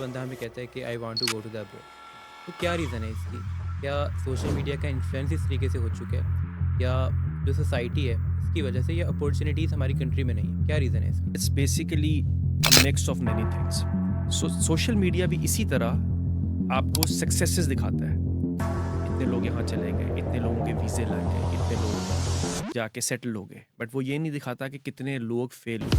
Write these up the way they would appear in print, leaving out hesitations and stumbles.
बंदा हमें कहता है कि I want to go to the abroad, तो क्या रीज़न है इसकी? क्या सोशल मीडिया का इन्फ्लुएंस इस तरीके से हो चुका है, या जो सोसाइटी है इसकी वजह से, या अपॉर्चुनिटीज़ हमारी कंट्री में नहीं है? क्या रीज़न है इसका? It's basically a mix of many things. Social media भी इसी तरह आपको सक्सेसेस दिखाता है। इतने लोग यहाँ चले गए, इतने लोगों के वीज़े लग गए, इतने लोग जाके सेटल हो गए, बट वो ये नहीं दिखाता कि कितने लोग फेल हुए,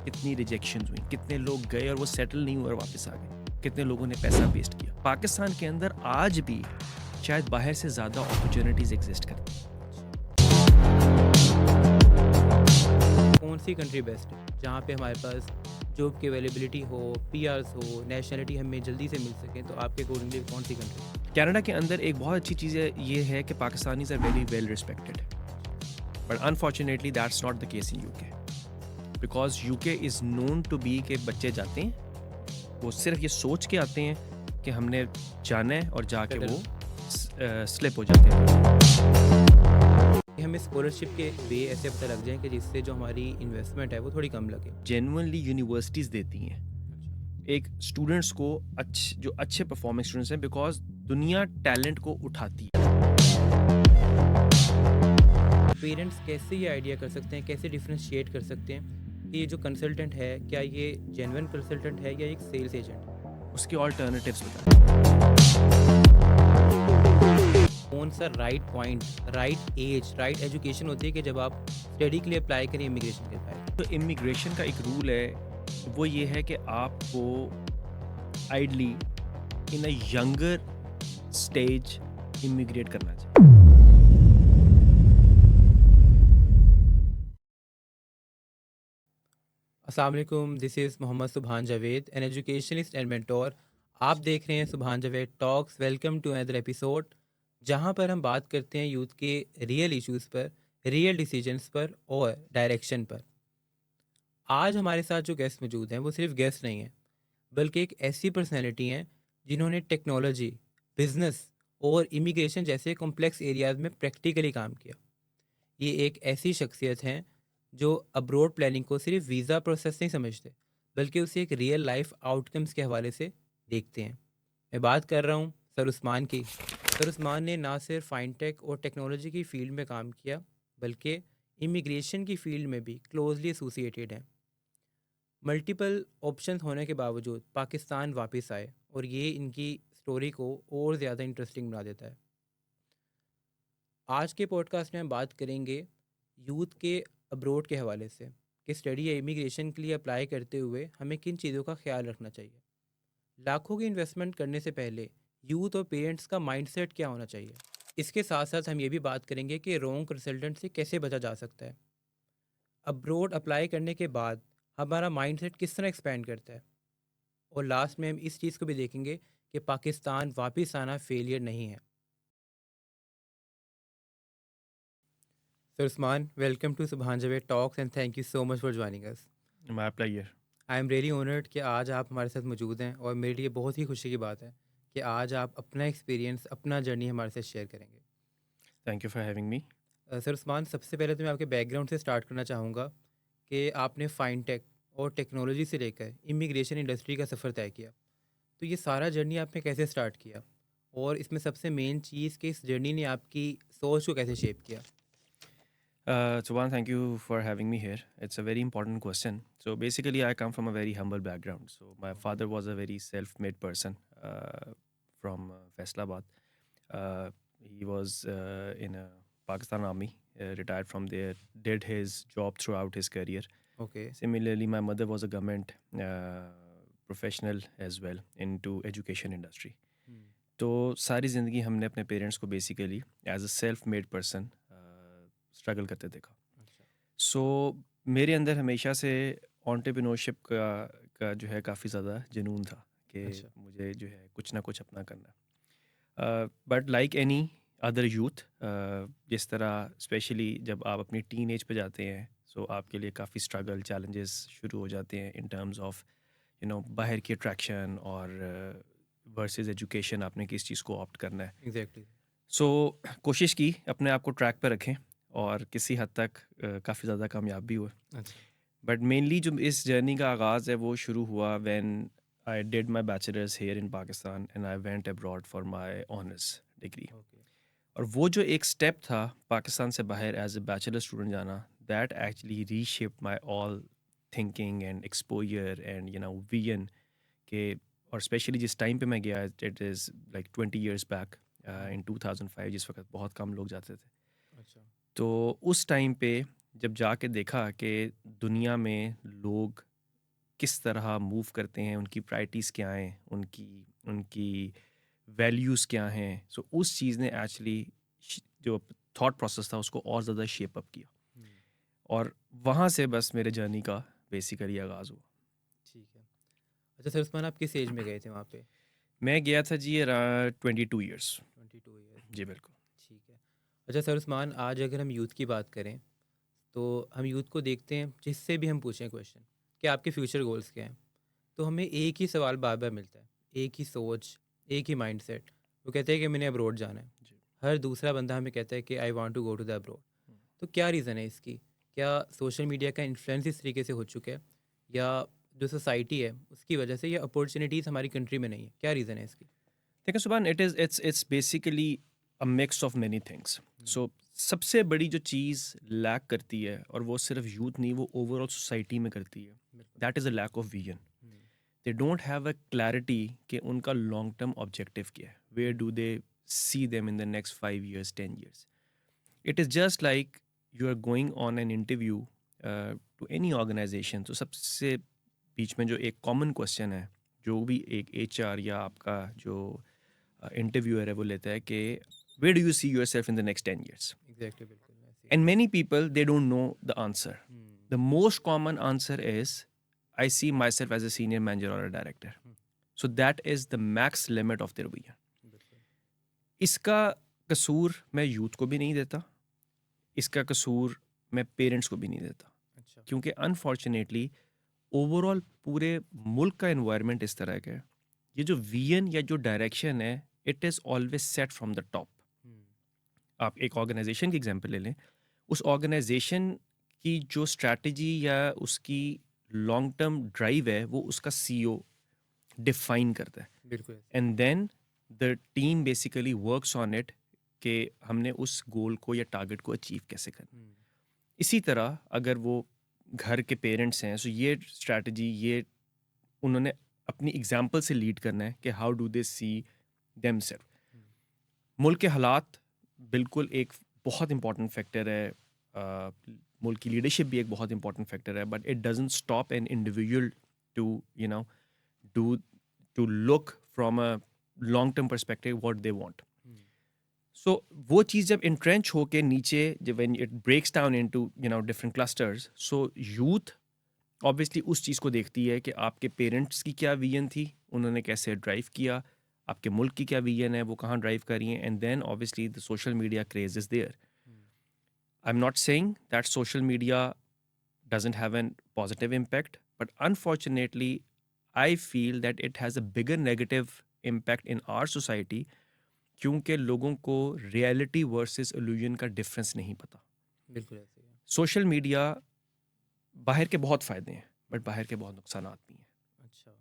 कितनी रिजेक्शंस हुई, कितने लोग गए और वो सेटल नहीं हुए और वापस आ गए, कितने लोगों ने पैसा वेस्ट किया। पाकिस्तान के अंदर आज भी शायद बाहर से ज़्यादा अपॉर्चुनिटीज़ एग्जिस्ट करती हैं। कौन सी कंट्री बेस्ट है जहाँ पे हमारे पास जॉब की अवेलेबिलिटी हो, पीआरस हो, नेशनलिटी हमें जल्दी से मिल सके? तो आपके अकॉर्डिंगली कौन सी कंट्री? कनाडा के अंदर एक बहुत अच्छी चीज़ ये है कि Pakistanis are very well respected, but unfortunately that's not the case in UK, because UK is known to be के बच्चे जाते हैं, वो सिर्फ ये सोच के आते हैं कि हमने जाना है और जाके वो स्लिप हो जाते हैं। कि हमें स्कॉलरशिप के वे ऐसे पता लग जाए कि जिससे जो हमारी इन्वेस्टमेंट है वो थोड़ी कम लगे। जेन्युइनली यूनिवर्सिटीज़ देती हैं एक स्टूडेंट्स को जो अच्छे परफॉर्मिंग स्टूडेंट्स हैं, बिकॉज दुनिया टैलेंट को उठाती है। पेरेंट्स कैसे ये आइडिया कर सकते हैं, कैसे डिफ्रेंशिएट कर सकते हैं कि ये जो कंसल्टेंट है, क्या ये जेन्युइन कंसल्टेंट है या एक सेल्स एजेंट है? उसके ऑल्टरनेटिव्स बताएं। कौन सा right point, right age, right education होती है कि जब आप स्टडी के लिए अप्लाई करें इमिग्रेशन के फाइल? तो इमिग्रेशन का एक रूल है, वो ये है कि आपको ideally in a younger stage immigrate करना चाहिए। अस्सलाम वालेकुम, this is Mohammad Subhan Javed, an educationist and mentor. आप देख रहे हैं Subhan Javed talks. Welcome to another episode, जहां पर हम बात करते हैं यूथ के रियल इश्यूज़ पर, रियल डिसीजंस पर और डायरेक्शन पर। आज हमारे साथ जो गेस्ट मौजूद हैं वो सिर्फ गेस्ट नहीं हैं, बल्कि एक ऐसी पर्सनैलिटी हैं जिन्होंने टेक्नोलॉजी, बिजनेस और इमिग्रेशन जैसे कॉम्प्लेक्स एरियाज़ में प्रैक्टिकली काम किया। ये एक ऐसी शख्सियत हैं जो अब्रॉड प्लानिंग को सिर्फ वीज़ा प्रोसेस नहीं समझते, बल्कि उसे एक रियल लाइफ आउटकम्स के हवाले से देखते हैं। मैं बात कर रहा हूँ सर उस्मान की। सर उस्मान ने ना सिर्फ फाइनटेक और टेक्नोलॉजी की फील्ड में काम किया, बल्कि इमिग्रेशन की फील्ड में भी क्लोजली एसोसिएटेड हैं। मल्टीपल ऑप्शन होने के बावजूद पाकिस्तान वापस आए, और ये इनकी स्टोरी को और ज़्यादा इंटरेस्टिंग बना देता है। आज के पॉडकास्ट में हम बात करेंगे यूथ के अब्रोड के हवाले से, कि स्टडी या इमिग्रेशन के लिए अप्लाई करते हुए हमें किन चीज़ों का ख्याल रखना चाहिए। लाखों की इन्वेस्टमेंट करने से पहले यूथ और पेरेंट्स का माइंडसेट क्या होना चाहिए। इसके साथ साथ हम ये भी बात करेंगे कि रॉन्ग कंसल्टेंट से कैसे बचा जा सकता है। अब्रोड अप्लाई करने के बाद हमारा माइंडसेट किस तरह एक्सपैंड करता है। और लास्ट में हम इस चीज़ को भी देखेंगे कि पाकिस्तान वापस आना फेलियर नहीं है। सर उस्मान, वेलकम टू सुभान Javed talks and thank you so much for joining us. My pleasure. I am really honoured कि आज आप हमारे साथ मौजूद हैं, और मेरे लिए बहुत ही खुशी की बात है कि आज आप अपना एक्सपीरियंस, अपना जर्नी हमारे साथ शेयर करेंगे। Thank you for having me. Sir Usman, सबसे पहले तो मैं आपके बैकग्राउंड से स्टार्ट करना चाहूँगा कि आपने फाइनटेक और टेक्नोलॉजी से लेकर इमिग्रेशन इंडस्ट्री का सफ़र तय किया। तो ये सारा जर्नी आपने कैसे स्टार्ट किया, और इसमें सबसे मेन चीज़ कि इस जर्नी ने आपकी सोच को कैसे शेप किया? Subhan, thank you for having me here. It's a very important question. So basically, I come from a very humble background. So my father was a very self-made person from Faisalabad. He was in a Pakistan Army, retired from there, did his job throughout his career. Okay. Similarly, my mother was a government professional as well into education industry. तो सारी ज़िंदगी हमने अपने parents को basically as a self made person struggle करते देखा। अच्छा। सो मेरे अंदर हमेशा से एंटरप्रेन्योरशिप का जो है काफ़ी ज़्यादा जुनून था कि अच्छा। मुझे जो है कुछ ना कुछ अपना करना है। But like any other youth, जिस तरह स्पेशली जब आप अपनी टीन एज पे जाते हैं, सो आपके लिए काफ़ी स्ट्रगल चैलेंजेस शुरू हो जाते हैं इन टर्म्स ऑफ बाहर की अट्रैक्शन और वर्सेस एजुकेशन, आपने किस चीज़ को ऑप्ट करना है। एग्जैक्टली। सो कोशिश की अपने आप को ट्रैक पर रखें और किसी हद तक काफ़ी ज़्यादा कामयाब भी हुए। अच्छा। बट मेनली जो इस जर्नी का आगाज़ है वो शुरू हुआ when I did my bachelors here in Pakistan and I went abroad for my honours degree. Okay. और वो जो एक स्टेप था पाकिस्तान से बाहर एज अ बैचलर स्टूडेंट जाना, that actually reshaped my all thinking and exposure and vision के। और स्पेशली जिस टाइम पे मैं गया, it is like 20 years back in 2005, जिस वक्त बहुत कम लोग जाते थे। अच्छा। तो उस टाइम पे जब जाके देखा कि दुनिया में लोग किस तरह मूव करते हैं, उनकी प्रायोरिटीज़ क्या हैं, उनकी उनकी वैल्यूज़ क्या हैं, सो उस चीज़ ने एक्चुअली जो थॉट प्रोसेस था उसको और ज़्यादा शेप अप किया। हम्म, और वहाँ से बस मेरे जर्नी का बेसिकली आगाज़ हुआ। ठीक है। अच्छा सर उस्मान, आप किस एज में गए थे वहाँ पे? मैं गया था जी 22 years। 22 ईयर्स। जी बिल्कुल। ठीक है। अच्छा सर उस्मान, आज अगर हम यूथ की बात करें तो हम यूथ को देखते हैं, जिससे भी हम पूछें क्वेश्चन कि आपके फ्यूचर गोल्स क्या हैं, तो हमें एक ही सवाल बार बार मिलता है, एक ही सोच, एक ही माइंडसेट। वो कहते हैं कि मैंने अब्रॉड जाना है। जी। हर दूसरा बंदा हमें कहता है कि I want to go to the abroad. तो क्या रीज़न है इसकी? क्या सोशल मीडिया का इन्फ्लुएंस इस तरीके से हो चुका है, या जो सोसाइटी है उसकी वजह से, या अपॉर्चुनिटीज़ हमारी कंट्री में नहीं है? क्या रीज़न है इसकी? देखिए Subhan, it's basically a mix of many things. Hmm, so सबसे बड़ी जो चीज़ लैक करती है, और वो सिर्फ यूथ नहीं, वो ओवरऑल सोसाइटी में करती है, बिल्कुल। That is a lack of vision. Hmm, they don't have a clarity कि उनका लॉन्ग टर्म ऑब्जेक्टिव क्या है, where hmm, do they see them in the next 5 years, 10 years। It is just like you are going on an interview to any organisation. तो सबसे बीच में जो एक common question है, जो भी एक एचआर या आपका जो इंटरव्यूअर है वो लेता है कि where do you see yourself in the next 10 years। Exactly, बिल्कुल ऐसे ही। And many people they don't know the answer. Hmm, the most common answer is I see myself as a senior manager और a director. Hmm, so that is the max limit of their vision. बिल्कुल। इसका कसूर मैं youth को भी नहीं देता, इसका कसूर मैं पेरेंट्स को भी नहीं देता, अच्छा। क्योंकि अनफॉर्चुनेटली ओवरऑल पूरे मुल्क का एनवायरनमेंट इस तरह का है। ये जो विजन या जो डायरेक्शन है, it is always set from the top. Hmm, आप एक ऑर्गेनाइजेशन की एग्जांपल ले लें, उस ऑर्गेनाइजेशन की जो स्ट्रैटेजी या उसकी लॉन्ग टर्म ड्राइव है, वो उसका सीईओ डिफाइन करता है। बिल्कुल ऐसे ही। And then the team basically works on it कि हमने उस गोल को या टारगेट को अचीव कैसे करना है। हम्म, इसी तरह अगर वो घर के पेरेंट्स हैं, सो ये स्ट्रैटेजी ये उन्होंने अपनी एग्जाम्पल से लीड करना है कि how do they see themselves. Hmm, मुल्क के हालात बिल्कुल एक बहुत इंपॉर्टेंट फैक्टर है, मुल्क की लीडरशिप भी एक बहुत इंपॉर्टेंट फैक्टर है, but it doesn't stop an individual to do to look from a long term perspective what they want. Hmm, so वो चीज़ जब इंट्रेंच होके नीचे, जब when it breaks down into different clusters, so youth obviously उस चीज़ को देखती है कि आपके पेरेंट्स की क्या विजन थी, उन्होंने कैसे ड्राइव किया, आपके मुल्क की क्या विजन है, वो कहाँ ड्राइव कर रही हैं, and then obviously the social media craze is there. Hmm, I am not saying that social media doesn't have a positive impact, but unfortunately I feel that it has a bigger negative impact in our society, क्योंकि लोगों को reality versus illusion का difference नहीं पता। बिल्कुल ऐसे ही है। सोशल मीडिया बाहर के बहुत फ़ायदे हैं, बट हम्म, बाहर के बहुत नुकसान भी हैं। अच्छा।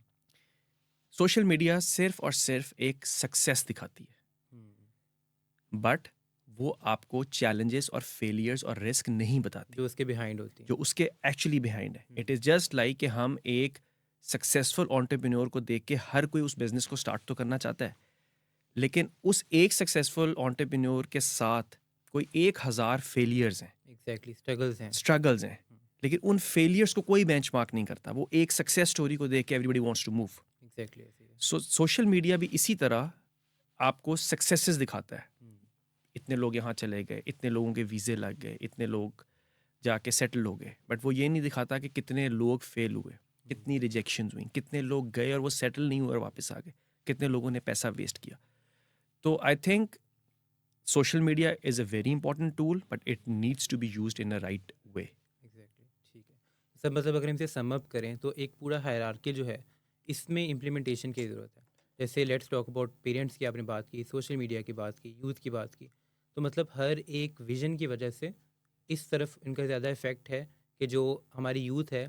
सोशल मीडिया सिर्फ और सिर्फ एक सक्सेस दिखाती है, हम्म, बट वो आपको चैलेंजेस और फेलियर्स और रिस्क नहीं बताती जो उसके बिहाइंड होती जो हैं। उसके एक्चुअली बिहाइंड है। हम्म, इट इज़ जस्ट लाइक कि हम एक सक्सेसफुल एंटरप्रेन्योर को देख के हर कोई उस बिजनेस को स्टार्ट तो करना चाहता है, लेकिन उस एक सक्सेसफुल एंटरप्रेन्योर के साथ कोई 1,000 फेलियर्स हैं, एग्जैक्टली, स्ट्रगल्स हैं। स्ट्रगल्स हैं। हम्म, लेकिन उन फेलियर्स को कोई बेंचमार्क नहीं करता, वो एक सक्सेस स्टोरी को देख के everybody wants to move. Exactly ऐसे ही है। सो सोशल मीडिया भी इसी तरह आपको सक्सेसेस दिखाता है। हम्म, इतने लोग यहाँ चले गए, इतने लोगों के वीज़े लग गए, इतने लोग जाके सेटल हो गए, बट वो ये नहीं दिखाता कि कितने लोग फेल हुए, हम्म, कितनी रिजेक्शंस हुई, कितने लोग गए और वो सेटल नहीं हुए और वापस आ गए, कितने लोगों ने पैसा वेस्ट किया। तो I think social media is a very important tool, but it needs to be used in a right way. Exactly, ठीक है। सब मतलब अगर हम इसे सम अप करें तो एक पूरा हायरार्की जो है, इसमें इम्प्लीमेंटेशन की ज़रूरत है। जैसे लेट्स टॉक अबाउट पेरेंट्स की आपने बात की, सोशल मीडिया की बात की, यूथ की बात की। तो मतलब हर एक विजन की वजह से इस तरफ इनका ज़्यादा इफेक्ट है कि जो हमारी यूथ है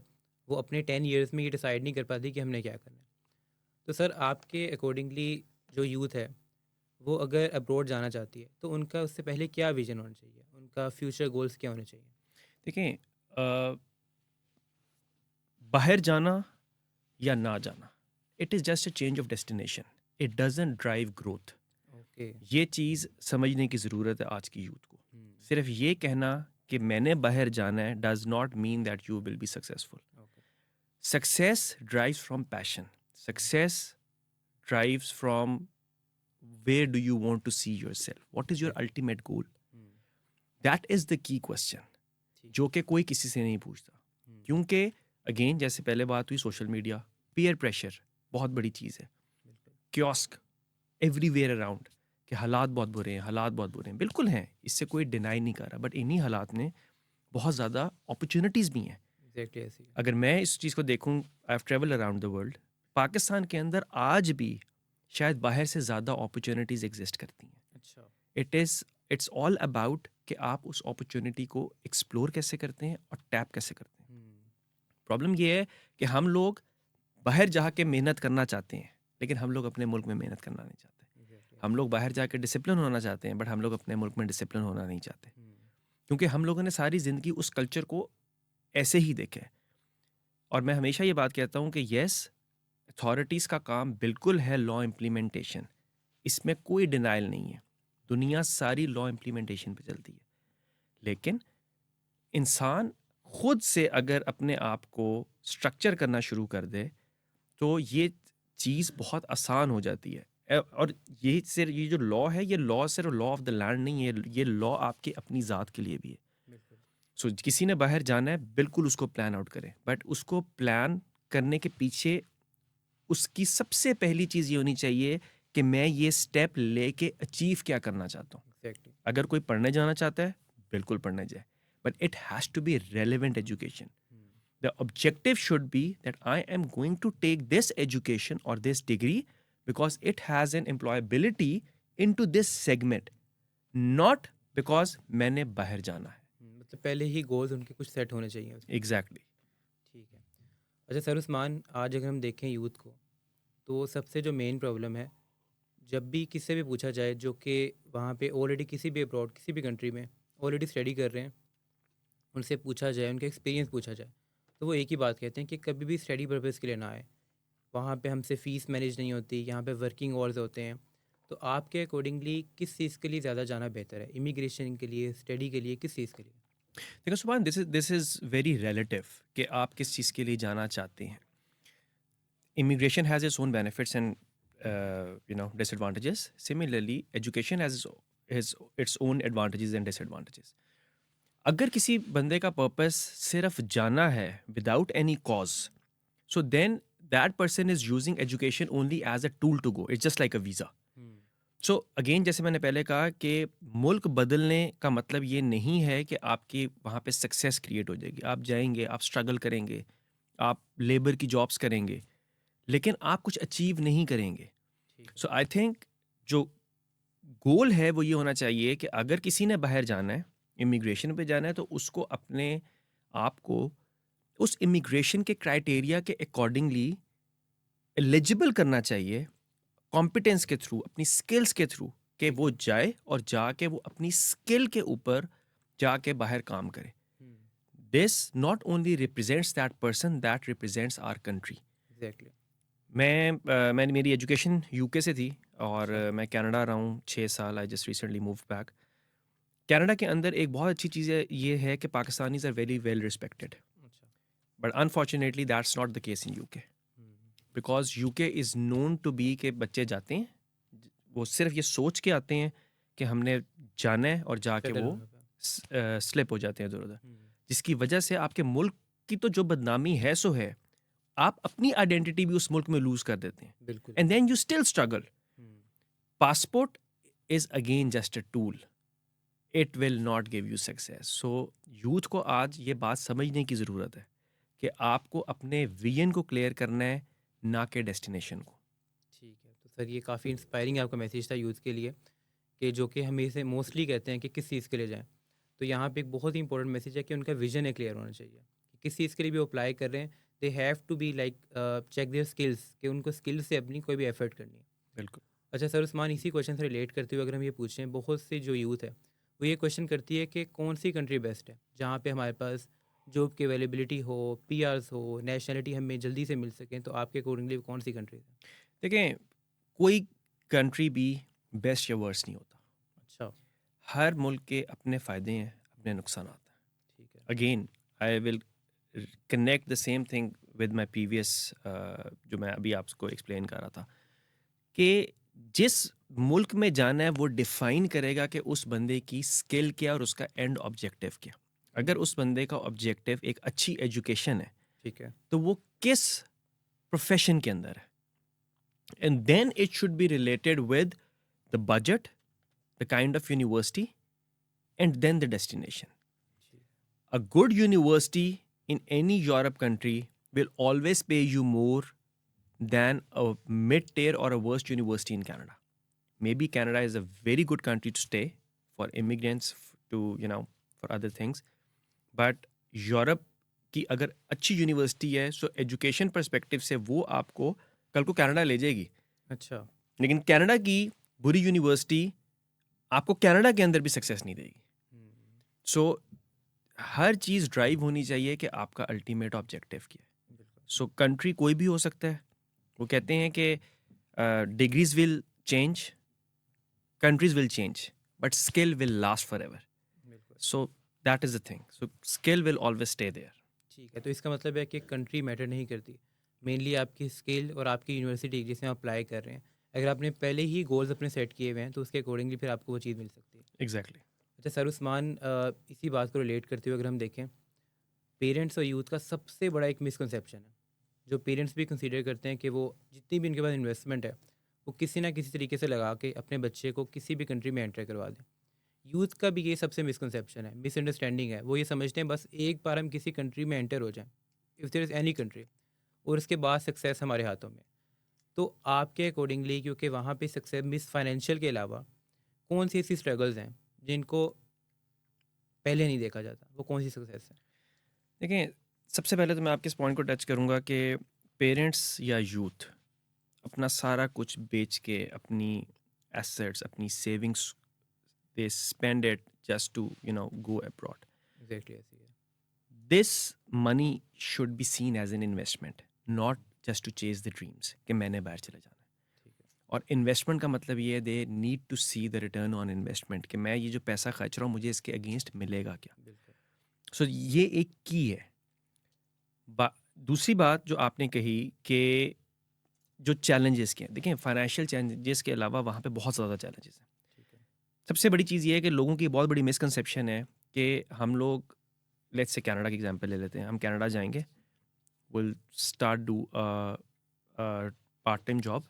वो अपने 10 ईयर्स में ये डिसाइड नहीं कर पाती कि हमने क्या करना है। तो सर आपके अकॉर्डिंगली जो यूथ है वो अगर अब्रॉड जाना चाहती है तो उनका उससे पहले क्या विजन होना चाहिए, उनका फ्यूचर गोल्स क्या होने चाहिए? देखें, बाहर जाना या ना जाना, it is just a change of destination, it doesn't drive growth. Okay. ये चीज़ समझने की ज़रूरत है आज की यूथ को। हम्म। सिर्फ ये कहना कि मैंने बाहर जाना है does not mean that you will be successful. Okay. Success drives from passion, success drives from where do you want to see yourself, what is your exactly. Ultimate goal. Hmm. That is the key question, ठीक जो है। कि कोई किसी से नहीं पूछता। हम्म। क्योंकि अगेन जैसे पहले बात हुई, सोशल मीडिया, पीयर प्रेशर बहुत बड़ी चीज़ है। बिल्कुल। कियोस्क एवरीवेयर अराउंड कि हालात बहुत बुरे हैं, हालात बहुत बुरे हैं, बिल्कुल हैं, इससे कोई डिनाई नहीं कर रहा, बट इन्हीं हालात में बहुत ज़्यादा अपॉर्चुनिटीज़ भी हैं। एग्जैक्टली ऐसे ही है। अगर मैं इस चीज़ को देखूं, I have travel around the world, Pakistan के अंदर आज भी शायद बाहर से ज़्यादा अपॉर्चुनिटीज़ एग्जिस्ट करती हैं। अच्छा। इट्स ऑल अबाउट कि आप उस अपॉर्चुनिटी को एक्सप्लोर कैसे करते हैं और टैप कैसे करते हैं। हम्म। प्रॉब्लम ये है कि हम लोग बाहर जाके मेहनत करना चाहते हैं, लेकिन हम लोग अपने मुल्क में मेहनत करना नहीं चाहते। एग्जैक्टली हम ऐसे ही लोग बाहर जाके डिसिप्लिन होना चाहते हैं, बट हम लोग अपने मुल्क में डिसिप्लिन होना नहीं चाहते, है। क्योंकि हम लोगों ने सारी ज़िंदगी उस कल्चर को ऐसे ही देखा है। और मैं हमेशा ये बात कहता हूँ कि येस, अथॉरिटीज़ का काम बिल्कुल है लॉ इम्प्लीमेंटेशन, इसमें कोई डिनाइल नहीं है, दुनिया सारी लॉ इम्प्लीमेंटेशन पे चलती है। लेकिन इंसान खुद से अगर अपने आप को स्ट्रक्चर करना शुरू कर दे तो ये चीज़ बहुत आसान हो जाती है। और ये जो लॉ है, ये लॉ सिर्फ लॉ ऑफ द लैंड नहीं है, ये लॉ आपकी अपनी ज़ात के लिए भी है। बिल्कुल। सो किसी ने बाहर जाना है, बिल्कुल उसको प्लान आउट करें, बट उसको प्लान करने के पीछे उसकी सबसे पहली चीज़ ये होनी चाहिए कि मैं ये स्टेप लेके अचीव क्या करना चाहता हूँ। एग्जैक्टली। अगर कोई पढ़ने जाना चाहता है, बिल्कुल पढ़ने जाए, but it has to be relevant education. The objective should be that I am going to take this education or this degree because it has an employability into this segment, not because मैंने बाहर जाना है। मतलब पहले ही goals उनके कुछ set होने चाहिए उसके लिए। Exactly. ठीक है। अच्छा सर उस्मान, आज अगर हम देखें यूथ को तो सबसे जो मेन प्रॉब्लम है, जब भी किससे भी पूछा जाए जो कि वहाँ पे ऑलरेडी किसी भी अब्रॉड किसी भी कंट्री में ऑलरेडी स्टडी कर रहे हैं, उनसे पूछा जाए, उनका एक्सपीरियंस पूछा जाए, तो वो एक ही बात कहते हैं कि कभी भी स्टडी पर्पज़ के लिए ना आए। वहाँ पे हमसे फ़ीस मैनेज नहीं होती, यहाँ पे वर्किंग आवर्स होते हैं। तो आपके अकॉर्डिंगली किस चीज़ के लिए ज़्यादा जाना बेहतर है? इमिग्रेशन के लिए, स्टडी के लिए, किस चीज़ के लिए? देखो सुभान, दिस इज वेरी रिलेटिव कि आप किस चीज़ के लिए जाना चाहते हैं। Immigration has its own benefits and disadvantages. Similarly, education has its own advantages and disadvantages. अगर किसी बंदे का पर्पस सिर्फ जाना है without any cause, so then that person is using education only as a tool to go, it's just like a visa. Hmm. So again जैसे मैंने पहले कहा कि मुल्क बदलने का मतलब ये नहीं है कि आपकी वहाँ पे सक्सेस क्रिएट हो जाएगी। आप जाएंगे, आप स्ट्रगल करेंगे, आप लेबर की जॉब्स करेंगे, लेकिन आप कुछ अचीव नहीं करेंगे। ठीक है। सो आई थिंक जो गोल है वो ये होना चाहिए कि अगर किसी ने बाहर जाना है, इमिग्रेशन पे जाना है, तो उसको अपने आप को उस इमिग्रेशन के क्राइटेरिया के अकॉर्डिंगली एलिजिबल करना चाहिए, कॉम्पिटेंस के थ्रू, अपनी स्किल्स के थ्रू, कि ठीक वो है। जाए और जाके वो अपनी स्किल के ऊपर जाके बाहर काम करे। Hmm. This not only represents that person, that represents our country. Exactly. मैंने मेरी एजुकेशन यूके से थी और अच्छा। मैं कनाडा रहा हूँ 6 साल। I just recently move back. Canada के अंदर एक बहुत अच्छी चीज़ ये है कि Pakistanis are very well respected, अच्छा। But unfortunately that's not the case in UK, hmm. Because UK is known to be के बच्चे जाते हैं, वो सिर्फ ये सोच के आते हैं कि हमने जाना है और जाके सेटल वो होने का। स्लिप हो जाते हैं इधर उधर, हम्म। जिसकी वजह से आपके मुल्क की तो जो बदनामी है सो है, आप अपनी आइडेंटिटी भी उस मुल्क में लूज कर देते हैं, बिल्कुल। And then you still struggle. Hmm. Passport is again just a tool, it will not give you success. So youth को आज ये बात समझने की ज़रूरत है कि आपको अपने विजन को क्लियर करना है, ना कि डेस्टिनेशन को। ठीक है। तो सर ये काफ़ी इंस्पायरिंग आपका मैसेज था यूथ के लिए, कि जो कि हमें से मोस्टली कहते हैं कि किस चीज़ के लिए जाएं। तो यहाँ पे एक बहुत ही इंपॉर्टेंट मैसेज है कि उनका विजन है क्लियर होना चाहिए कि किसी चीज़ के लिए भी अप्लाई कर रहे हैं, they have to be like check their skills कि उनको स्किल से अपनी कोई भी एफर्ट करनी है। बिल्कुल। अच्छा सर उस्मान, इसी क्वेश्चन से रिलेट करते हुए अगर हम ये पूछें, बहुत सी जो यूथ है वो ये क्वेश्चन करती है कि कौन सी कंट्री बेस्ट है जहाँ पे हमारे पास जॉब की अवेलेबिलिटी हो, पीआरस हो, नेशनलिटी हमें जल्दी से मिल सकें, तो आपके अकॉर्डिंगली कौन सी कंट्रीज है? देखें, कोई कंट्री भी बेस्ट या वर्स्ट नहीं होता। अच्छा। हर मुल्क के अपने फ़ायदे हैं, अपने नुकसानात हैं। ठीक है। Again I will connect the same thing with my previous जो मैं अभी आपको एक्सप्लेन कर रहा था कि जिस मुल्क में जाना है वो डिफाइन करेगा कि उस बंदे की स्किल क्या और उसका एंड ऑब्जेक्टिव क्या। अगर उस बंदे का ऑब्जेक्टिव एक अच्छी एजुकेशन है ठीक है। तो वो किस प्रोफेशन के अंदर है, and then it should be related with the budget, the kind of university, and then the destination. जी। A good university in any Europe country will always pay you more than a mid-tier or a worst university in Canada. Maybe Canada is a very good country to stay for immigrants, to for other things. But Europe की अगर अच्छी university है, so education perspective से वो आपको कल को Canada ले जाएगी. अच्छा। लेकिन कनाडा की बुरी यूनिवर्सिटी आपको कनाडा के अंदर भी सक्सेस नहीं देगी. सो हर चीज़ ड्राइव होनी चाहिए कि आपका अल्टीमेट ऑब्जेक्टिव क्या है. बिल्कुल। सो कंट्री कोई भी हो सकता है. वो कहते हैं कि degrees will change, countries will change, but skill will last forever. बिल्कुल। So that is the thing. So skill will always stay there. ठीक है, तो इसका मतलब है कि कंट्री मैटर नहीं करती, मेनली आपकी स्किल और आपकी यूनिवर्सिटी जिसमें आप अप्लाई कर रहे हैं, अगर आपने पहले ही गोल्स अपने सेट किए हुए हैं तो उसके अकॉर्डिंगली फिर आपको वो चीज़ मिल सकती है। एग्जैक्टली. अच्छा सर उस्मान, इसी बात को रिलेट करते हुए अगर हम देखें, पेरेंट्स और यूथ का सबसे बड़ा एक मिसकंसेप्शन है, जो पेरेंट्स भी कंसीडर करते हैं कि वो जितनी भी उनके पास इन्वेस्टमेंट है वो किसी ना किसी तरीके से लगा के अपने बच्चे को किसी भी कंट्री में एंटर करवा दें। यूथ का भी ये सबसे मिसकंसेप्शन है, मिसअंडरस्टैंडिंग है। वो ये समझते हैं बस एक बार हम किसी कंट्री में एंटर हो जाएं, if there is any country, और उसके बाद सक्सेस हमारे हाथों में। तो आपके अकॉर्डिंगली, क्योंकि वहाँ पे सक्सेस मिस फाइनेंशियल के अलावा कौन सी ऐसी स्ट्रगल्स हैं जिनको पहले नहीं देखा जाता, वो कौन सी सक्सेस है? देखिए, सबसे पहले तो मैं आपके इस पॉइंट को टच करूंगा कि पेरेंट्स या यूथ अपना सारा कुछ बेच के अपनी एसेट्स, अपनी savings, they spend it just to go abroad. Exactly ऐसी है। This money should be seen as an investment, not just to chase the dreams कि मैंने बाहर चले जाना है. ठीक है। और इन्वेस्टमेंट का मतलब ये है, they need to see the return on investment कि मैं ये जो पैसा खर्च रहा हूँ मुझे इसके अगेंस्ट मिलेगा क्या. बिल्कुल। सो ये एक की है. दूसरी बात जो आपने कही कि जो चैलेंजेस के हैं, देखिए फाइनेंशियल चैलेंजेस के अलावा वहाँ पे बहुत ज़्यादा चैलेंजेस हैं. ठीक है। सबसे बड़ी चीज़ ये है कि लोगों की बहुत बड़ी मिसकंसेप्शन है कि हम लोग, लेट्स से कनाडा की एग्जांपल ले लेते हैं, हम कनाडा जाएंगे, will start do a part-time job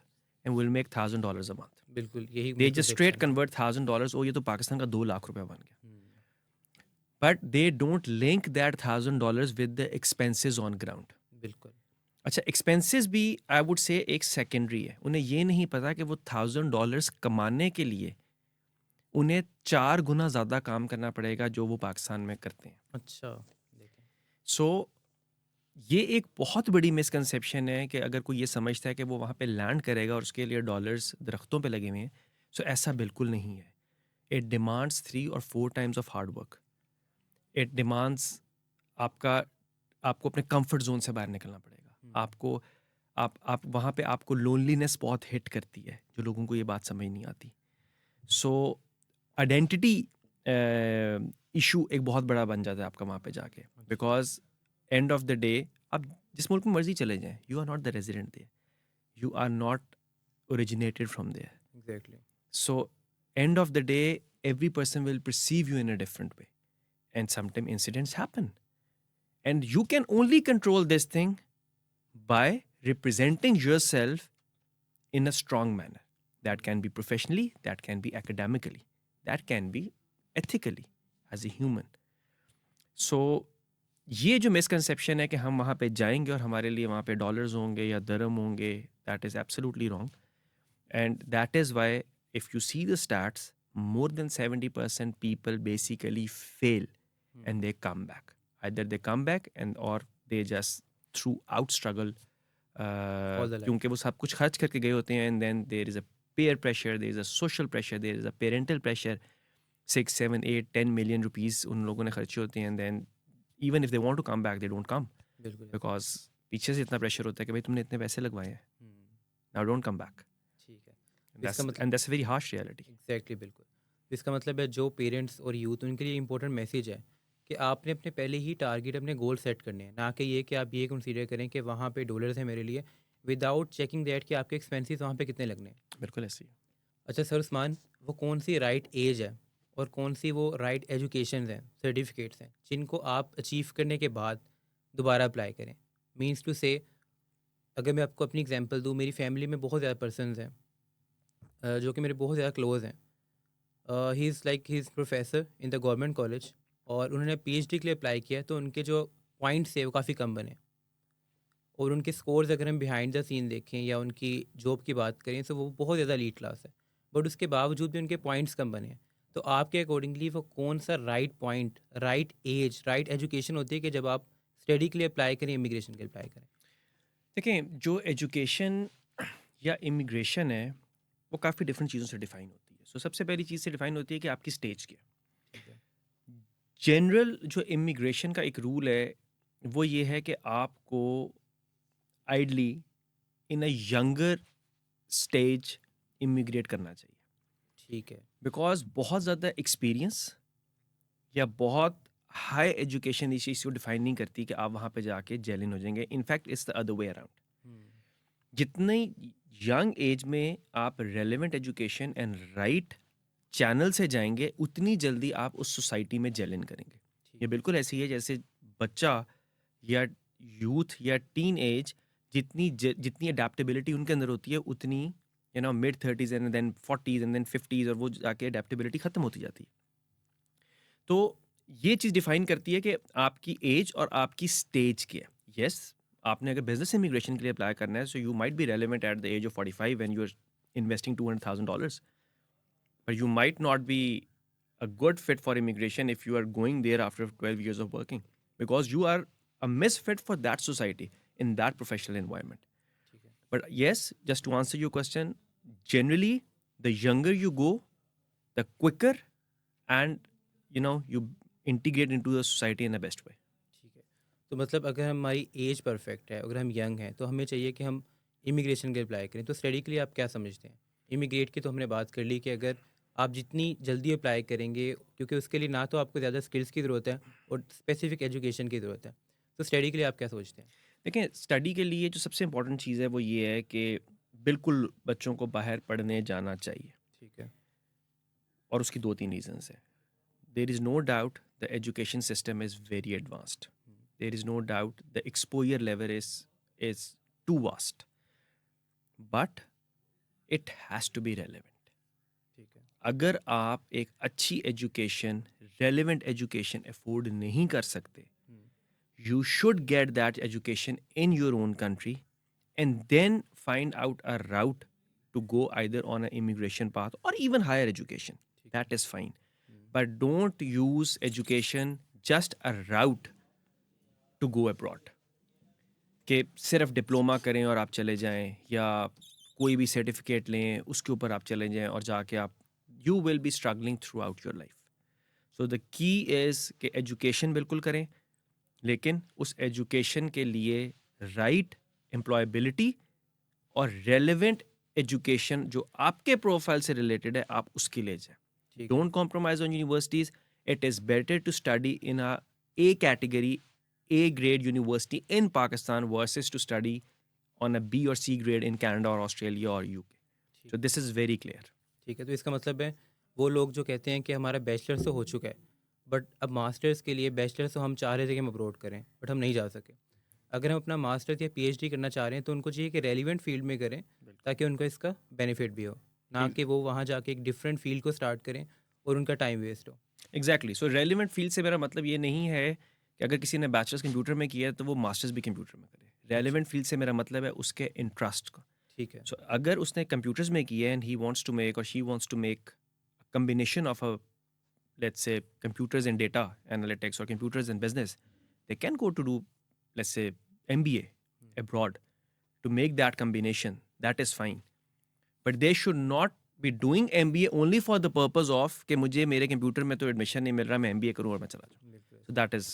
and will make $1,000 a month. बिल्कुल यही They just straight मिसकंसेप्शन है। convert $1,000. ये तो पाकिस्तान का 2 लाख रुपया बन गया. But they don't link that $1,000 with the expenses on ground. बिल्कुल। अच्छा, एक्सपेंसेस भी आई वुड से एक सेकेंडरी है. उन्हें ये नहीं पता कि वो $1,000 कमाने के लिए उन्हें 4 गुना ज़्यादा काम करना पड़ेगा जो वो पाकिस्तान में करते हैं. अच्छा। देखें। सो ये एक बहुत बड़ी मिसकंसेप्शन है कि अगर कोई ये समझता है कि वो वहाँ पे लैंड करेगा और उसके लिए डॉलर्स दरख्तों पे लगे हुए हैं. सो ऐसा बिल्कुल नहीं है. इट डिमांड्स 3 और 4 times of hard work. It demands आपका आपको अपने कंफर्ट जोन से बाहर निकलना पड़ेगा. आपको आप वहाँ पे आपको लोनलीनेस बहुत हिट करती है, जो लोगों को ये बात समझ नहीं आती. सो आइडेंटिटी इशू एक बहुत बड़ा बन जाता है आपका वहाँ पे जाके, because end of the day आप जिस मुल्क में मर्जी चले जाएं, you are not the resident there, you are not originated from there. Exactly. So end of the day every person will perceive you in a different way, and sometimes incidents happen, and you can only control this thing by representing yourself in a strong manner. That can be professionally, that can be academically, that can be ethically as a human. So ये जो misconception है कि हम वहाँ पे जाएंगे और हमारे लिए वहाँ पे डॉलर्स होंगे या दरम होंगे, that is absolutely wrong. And that is why if you see the stats, more than 70% people basically fail and they come back. either they come back and or they just through out struggle all the life. क्योंकि वो सब कुछ खर्च करके गए होते हैं, and then there is a peer pressure, there is a social pressure, there is a parental pressure, 6, 7, 8, 10 million rupees उन लोगों ने खर्चे होते हैं, and then even if they want to come back they don't come बिल्कुल। because पीछे से इतना प्रेशर होता है कि भाई तुमने इतने पैसे लगवाए हैं, now don't come back. ठीक है। And इसका मतलब that's a very harsh reality. Exactly बिल्कुल। इसका मतलब है जो पेरेंट्स और यूथ उनके लिए इंपॉर्टेंट मैसेज है कि आपने अपने पहले ही टारगेट अपने गोल सेट करने हैं, ना कि ये कि आप ये कंसीडर करें कि वहाँ पे डॉलर्स हैं मेरे लिए विदाउट चेकिंग दैट कि आपके एक्सपेंसेस वहाँ पे कितने लगने हैं। बिल्कुल ऐसे ही. अच्छा सर उस्मान, वो कौन सी राइट एज है और कौन सी वो राइट एजुकेशन हैं, सर्टिफिकेट्स हैं जिनको आप अचीव करने के बाद दोबारा अप्लाई करें? मीन्स टू से, अगर मैं आपको अपनी एग्जांपल दूँ, मेरी फैमिली में बहुत ज़्यादा पर्सनस हैं जो कि मेरे बहुत ज़्यादा क्लोज़ हैं। He is professor in the government college और उन्होंने पीएचडी के लिए अप्लाई किया तो उनके जो पॉइंट्स थे वो काफ़ी कम बने और उनके स्कोर्स अगर हम बिहाइंड द सीन देखें या उनकी जॉब की बात करें तो वो बहुत ज़्यादा लीड क्लास है, बट उसके बावजूद भी उनके पॉइंट्स कम बने हैं। तो आपके अकॉर्डिंगली वो कौन सा right point, right age, right education होती है कि जब आप स्टडी के लिए अप्लाई करें, इमिग्रेशन के लिए अप्लाई करें? देखें, जो एजुकेशन या इमिग्रेशन है वो काफ़ी डिफरेंट चीज़ों से डिफाइन होती है. सो सबसे पहली चीज़ से डिफाइन होती है कि आपकी स्टेज क्या है. ठीक है। जनरल जो इमिग्रेशन का एक रूल है वो ये है कि आपको ideally in a younger stage immigrate करना चाहिए, ठीक है। बिकॉज बहुत ज़्यादा एक्सपीरियंस या बहुत हाई एजुकेशन इस चीज़ को डिफाइन नहीं करती कि आप वहाँ पे जाके जेलिन हो जाएंगे. In fact it's the other way around. Hmm, जितनी यंग एज में आप relevant education and right channel से जाएंगे उतनी जल्दी आप उस सोसाइटी में जेलिन करेंगे. ठीक ये है। बिल्कुल ऐसी है जैसे बच्चा या यूथ या टीन एज जितनी अडेप्टेबिलिटी उनके अंदर होती है उतनी mid 30s and then 40s and then 50s और वो जाके अडेप्टेबिलिटी ख़त्म होती जाती है. तो ये चीज़ डिफाइन करती है कि आपकी एज और आपकी स्टेज क्या है. यस, आपने अगर बिजनेस इमिग्रेशन के लिए अप्लाई करना है so you might be relevant at the age of 45 when you are investing $200,000, but you might not be a good fit for immigration if you are going there after 12 years of working, because you are a misfit for that society in that professional environment. ठीक है। But yes, just to answer your question, generally the younger you go, the quicker and you integrate into the society in the best way. ठीक है। तो मतलब अगर हमारी as perfect है, अगर हम यंग हैं, तो हमें चाहिए कि हम इमिग्रेशन के लिए अप्लाई करें। तो स्टडी के लिए आप क्या समझते हैं? इमिग्रेट की तो हमने बात कर ली कि अगर आप जितनी जल्दी अप्लाई करेंगे, क्योंकि उसके लिए ना तो आपको ज़्यादा स्किल्स की ज़रूरत है और स्पेसिफिक एजुकेशन की ज़रूरत है। तो स्टडी के लिए आप क्या सोचते हैं? देखिए, स्टडी के लिए जो सबसे इम्पोर्टेंट चीज़ है वो ये है कि बिल्कुल बच्चों को बाहर पढ़ने जाना चाहिए. ठीक है। और उसकी 2-3 रीजंस हैं. There is no doubt the education system is very advanced. There is no doubt the exposure level is too vast. But it has to be relevant. ठीक है। अगर आप एक अच्छी एजुकेशन, relevant education afford नहीं कर सकते, you should get that education in your own country and then find out a route to go either on an immigration path or even higher education. That is fine. But don't use education just a route to go abroad. कि सिर्फ diploma करें और आप चले जाएं या कोई भी सर्टिफिकेट लें उसके ऊपर आप चले जाएं और जाके आप you will be struggling through out your life. So the key is कि एजुकेशन बिल्कुल करें, लेकिन उस एजुकेशन के लिए राइट एम्प्लॉयबिलिटी और रेलेवेंट एजुकेशन जो आपके प्रोफाइल से रिलेटेड है आप उसके लिए जाएं. ठीक है। Don't compromise on universities. It is better to study in A category, A grade university in Pakistan versus to study on a B or C grade in Canada or Australia or UK. So this is very clear. ठीक है। तो इसका मतलब है वो लोग जो कहते हैं कि हमारा बैचलर्स तो हो चुका है, बट अब मास्टर्स के लिए बैचलर्स तो हम चाह रहे थे कि हम अब्रॉड करें, बट हम नहीं जा सके। अगर हम अपना मास्टर्स या पीएचडी करना चाह रहे हैं तो उनको चाहिए कि रेलिवेंट फील्ड में करें ताकि उनको इसका बेनिफिट भी हो, ना कि वो वहाँ जाके एक डिफरेंट फील्ड को स्टार्ट करें और उनका टाइम वेस्ट हो। Exactly. So relevant field से मेरा मतलब ये नहीं है कि अगर किसी ने बैचलर्स कंप्यूटर में किया है तो वो मास्टर्स भी कंप्यूटर में करे. Relevant field से मेरा मतलब है उसके इंटरेस्ट का. ठीक है। So अगर उसने कंप्यूटर्स में किया है and he wants to make or she wants to make a combination of a let's say computers and data analytics or computers and business, they can go to do, let's say, MBA abroad to make that combination. That is fine. But they should not be doing MBA only for the purpose of कि मुझे मेरे computer में तो admission नहीं मिल रहा, मैं MBA करूँ और मैं चला जाऊँ. बिल्कुल So that is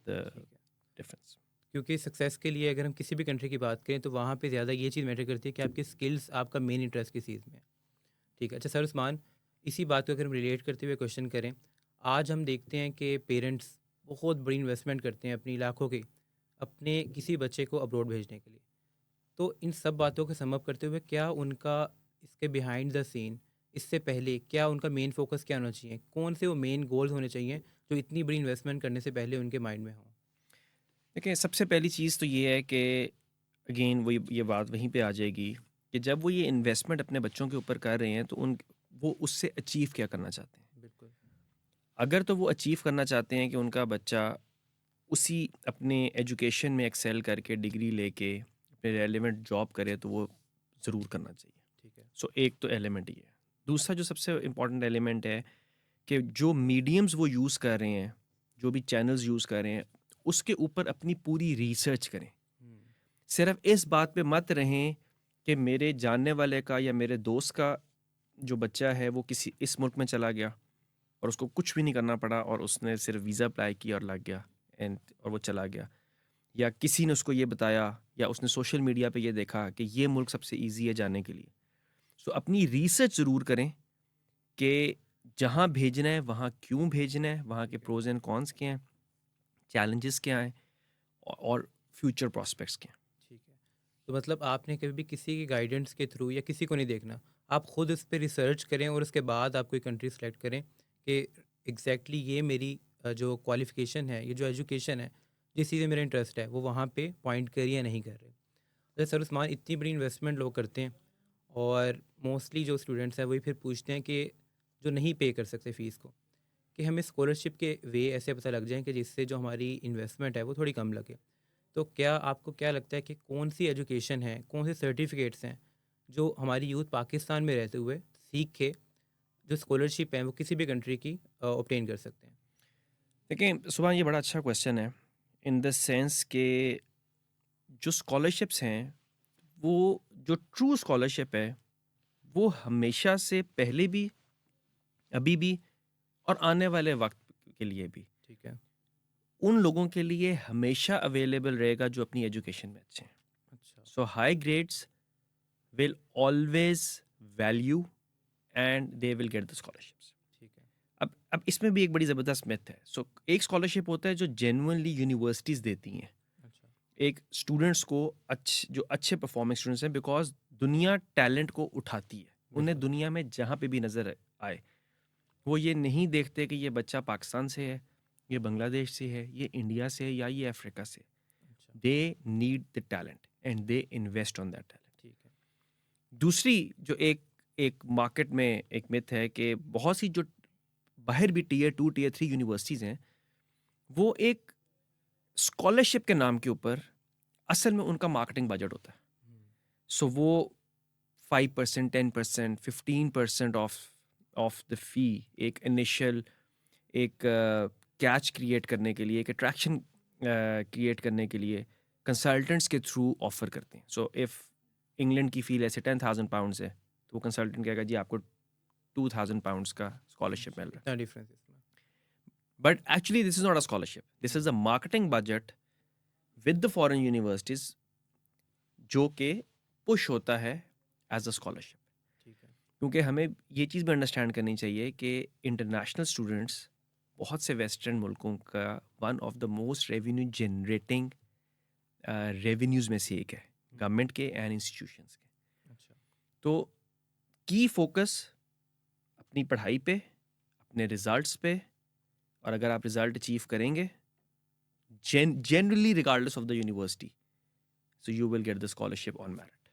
the ठीक है, difference. क्योंकि सक्सेस के लिए अगर हम किसी भी कंट्री की बात करें तो वहाँ पे ज़्यादा ये चीज़ मैटर करती है कि आपकी स्किल्स, आपका मेन इंटरेस्ट किस चीज़ में है. ठीक है. अच्छा सर उस्मान, इसी बात को अगर हम रिलेट करते हुए क्वेश्चन करें, आज हम देखते हैं कि पेरेंट्स बहुत बड़ी इन्वेस्टमेंट करते हैं अपनी लाखों की अपने किसी बच्चे को अब्रॉड भेजने के लिए. तो इन सब बातों को सम अप करते हुए क्या उनका इसके बिहाइंड द सीन, इससे पहले क्या उनका मेन फोकस क्या होना चाहिए, कौन से वो मेन गोल्स होने चाहिए जो इतनी बड़ी इन्वेस्टमेंट करने से पहले उनके माइंड में हो? देखिए, सबसे पहली चीज़ तो ये है कि अगेन वही ये बात वहीं पे आ जाएगी कि जब वो ये इन्वेस्टमेंट अपने बच्चों के ऊपर कर रहे हैं तो उन वो उससे अचीव क्या करना चाहते हैं. बिल्कुल. अगर तो वो अचीव करना चाहते हैं कि उनका बच्चा उसी अपने एजुकेशन में एक्सेल करके डिग्री लेके अपने रेलिवेंट जॉब करे तो वो ज़रूर करना चाहिए. ठीक है. सो एक तो एलिमेंट ये है. दूसरा जो सबसे इम्पॉर्टेंट एलिमेंट है कि जो मीडियम्स वो यूज़ कर रहे हैं, जो भी चैनल्स यूज़ कर रहे हैं, उसके ऊपर अपनी पूरी रिसर्च करें. हम्म, सिर्फ इस बात पे मत रहें कि मेरे जानने वाले का या मेरे दोस्त का जो बच्चा है वो किसी इस मुल्क में चला गया और उसको कुछ भी नहीं करना पड़ा और उसने सिर्फ वीज़ा अप्लाई किया और लग गया एंड और वो चला गया, या किसी ने उसको ये बताया या उसने सोशल मीडिया पे ये देखा कि ये मुल्क सबसे इजी है जाने के लिए. सो अपनी रिसर्च ज़रूर करें कि जहाँ भेजना है वहाँ क्यों भेजना है, वहाँ के प्रोज एंड कॉन्स क्या हैं, चैलेंजेस क्या हैं और फ्यूचर प्रॉस्पेक्ट्स क्या हैं. ठीक है. तो मतलब आपने कभी भी किसी की गाइडेंस के थ्रू या किसी को नहीं देखना, आप खुद इस पर रिसर्च करें और उसके बाद आप कोई कंट्री सेलेक्ट करें कि एग्जैक्टली ये मेरी जो क्वालिफिकेशन है, ये जो एजुकेशन है, जिस चीज़ में मेरा इंटरेस्ट है वो वहाँ पे पॉइंट कर रही है नहीं कर रहे. जैसे सर उस्मान, इतनी बड़ी इन्वेस्टमेंट लोग करते हैं और मोस्टली जो स्टूडेंट्स हैं वही फिर पूछते हैं कि जो नहीं पे कर सकते फ़ीस को, कि हमें स्कॉलरशिप के वे ऐसे पता लग जाएं कि जिससे जो हमारी इन्वेस्टमेंट है वो थोड़ी कम लगे. तो क्या आपको क्या लगता है कि कौन सी एजुकेशन है, कौन से सर्टिफिकेट्स हैं जो हमारी यूथ पाकिस्तान में रहते हुए सीख के जो स्कॉलरशिप है वो किसी भी कंट्री की ऑब्टेन कर सकते हैं? देखिए सुबह, ये बड़ा अच्छा क्वेश्चन है इन द सेंस के जो स्कॉलरशिप्स हैं वो जो ट्रू स्कॉलरशिप है वो हमेशा से पहले भी, अभी भी और आने वाले वक्त के लिए भी ठीक है. उन लोगों के लिए हमेशा अवेलेबल रहेगा जो अपनी एजुकेशन में अच्छे हैं. अच्छा. So high grades will always value and they will get the scholarships. ठीक है. अब इसमें भी एक बड़ी ज़बरदस्त मिथ है. सो एक स्कॉलरशिप होता है जो जेन्युइनली यूनिवर्सिटीज़ देती हैं अच्छा. एक स्टूडेंट्स को, जो अच्छे परफॉर्मिंग स्टूडेंट्स हैं, बिकॉज दुनिया टैलेंट को उठाती है. उन्हें बिल्कुल. दुनिया में जहाँ पे भी नज़र आए वो ये नहीं देखते कि ये बच्चा पाकिस्तान से है, ये बांग्लादेश से है, ये इंडिया से है या ये अफ्रीका से. अच्छा. They need the talent and they invest on that talent. ठीक है. दूसरी जो एक एक मार्केट में एक मिथ है कि बहुत सी जो बाहर भी टीयर 2 टीयर 3 यूनिवर्सिटीज़ हैं वो एक स्कॉलरशिप के नाम के ऊपर असल में उनका मार्केटिंग बजट होता है. हम्म, सो वो 5%, 10%, 15% ऑफ द फी एक इनिशियल एक कैच क्रिएट करने के लिए, एक अट्रैक्शन क्रिएट करने के लिए कंसल्टेंट्स के थ्रू ऑफर करते हैं. सो इफ़ इंग्लैंड की फ़ी ऐसे £10,000 है तो वो कंसल्टेंट कहेगा जी आपको £2,000 का स्कॉलरशिप मिल रहा है. इतना डिफरेंस इसमें. But actually this is not a scholarship, this is a marketing budget with the foreign universities जो कि पुश होता है एज अ स्कॉलरशिप. ठीक है. क्योंकि हमें ये चीज़ भी अंडरस्टैंड करनी चाहिए कि इंटरनेशनल स्टूडेंट्स बहुत से वेस्टर्न मुल्कों का one of the most revenue generating revenues में से एक है, गवर्नमेंट के एंड इंस्टीट्यूशंस के. अच्छा. तो की फोकस अपनी पढ़ाई पे, अपने रिजल्ट्स पे, और अगर आप रिजल्ट अचीव करेंगे generally regardless of the university, so you will get the scholarship on merit.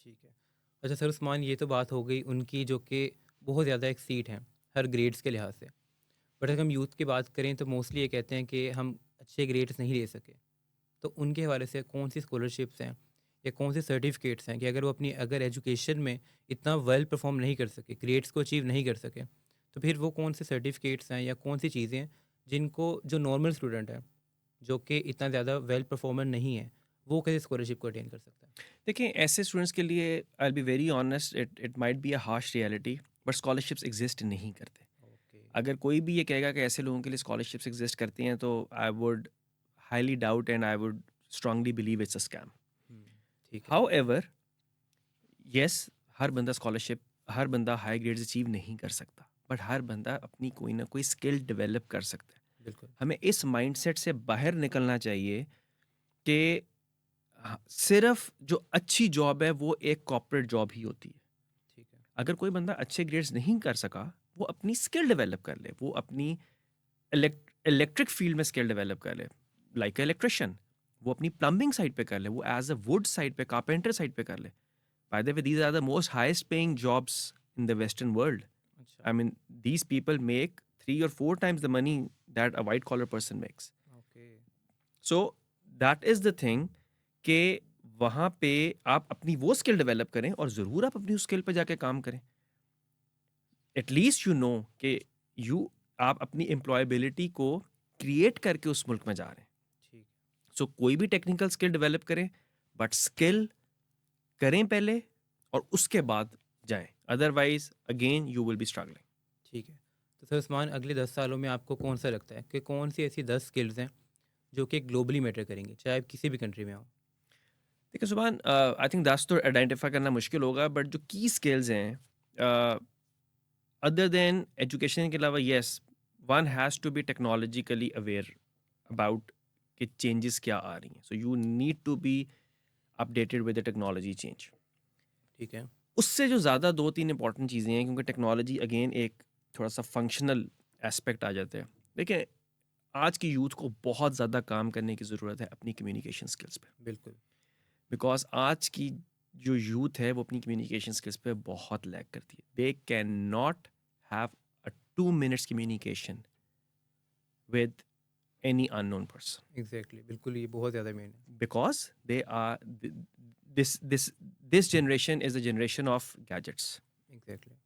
ठीक है. अच्छा सर उस्मान, ये तो बात हो गई उनकी जो कि बहुत ज़्यादा एक सीट है हर ग्रेड्स के लिहाज से. बट अगर हम यूथ की बात करें तो मोस्टली ये कहते हैं कि हम अच्छे ग्रेड्स नहीं ले सके. तो उनके हवाले से कौन सी स्कॉलरशिप्स हैं या कौन से सर्टिफिकेट्स हैं कि अगर वो अपनी अगर एजुकेशन में इतना वेल परफॉर्म नहीं कर सके, ग्रेड्स को अचीव नहीं कर सके, तो फिर वो कौन से सर्टिफिकेट्स हैं या कौन सी चीज़ें हैं जिनको जो नॉर्मल स्टूडेंट है जो कि इतना ज़्यादा वेल परफॉर्मर नहीं है, वो कैसे स्कॉलरशिप को अटेन कर सकता है? देखिए, ऐसे स्टूडेंट्स के लिए I be very honest, it it might be a harsh reality, but scholarships exist नहीं करते। ओके। अगर कोई भी ये कहेगा कि ऐसे लोगों के लिए स्कॉलरशिप्स एग्जिस्ट करती हैं, तो I would highly doubt and I would strongly believe it's a scam. ठीक है। हाउएवर, यस, हर बंदा स्कॉलरशिप, हर बंदा हाई ग्रेड्स अचीव नहीं कर सकता, बट हर बंदा अपनी कोई ना कोई स्किल डेवलप कर सकता है। बिल्कुल। हमें इस माइंडसेट से बाहर निकलना चाहिए कि सिर्फ जो अच्छी जॉब है वो एक कॉर्पोरेट जॉब ही होती है। ठीक है। अगर कोई बंदा अच्छे ग्रेड्स नहीं कर सका, वो अपनी स्किल डेवलप कर ले, वो अपनी इलेक्ट्रिक फील्ड में स्किल डेवलप कर ले, लाइक इलेक्ट्रिशियन, वो अपनी प्लम्बिंग साइड पे कर ले, वो एज अ वुड साइड पे, कारपेंटर साइड पे कर ले। By the way, these are the most highest paying jobs in the Western world. अच्छा। I mean, these people make 3 or 4 times the money that a white collar person makes. Okay. So that is the thing कि वहाँ पे आप अपनी वो skill develop करें और ज़रूर आप अपनी उस स्किल पे जाके काम करें। एटलीस्ट यू नो कि यू आप अपनी एम्प्लॉयबिलिटी को क्रिएट करके उस मुल्क में जा रहे हैं। ठीक है। सो कोई भी टेक्निकल स्किल डेवलप करें, बट स्किल करें पहले और उसके बाद जाएं, otherwise again you will be struggling. ठीक है। तो सर उस्मान, अगले 10 सालों में आपको कौन सा लगता है कि कौन सी ऐसी 10 स्किल्स हैं जो कि ग्लोबली मैटर करेंगी, चाहे आप किसी भी कंट्री में हो? देखिए सुभान, आई थिंक 10 तो आइडेंटिफाई करना मुश्किल होगा, बट जो की स्किल्स हैं, अदर देन एजुकेशन के अलावा, yes, one has to be technologically aware about कि चेंजेस क्या आ रही हैं। So you need to be updated with the technology change. ठीक है। उससे जो ज़्यादा 2-3 इंपॉर्टेंट चीज़ें हैं, क्योंकि टेक्नोलॉजी अगेन एक थोड़ा सा फंक्शनल एस्पेक्ट आ जाता है। देखिए, आज की यूथ को बहुत ज़्यादा काम करने की ज़रूरत है अपनी कम्युनिकेशन स्किल्स पे, बिल्कुल। बिकॉज आज की जो यूथ है वो अपनी कम्युनिकेशन स्किल्स पे बहुत लैग करती है। They can not have a 2 minutes communication with any unknown person, exactly, बिल्कुल, ये बहुत ज़्यादा मेन है। Because they are this this this generation is the generation of gadgets. Exactly.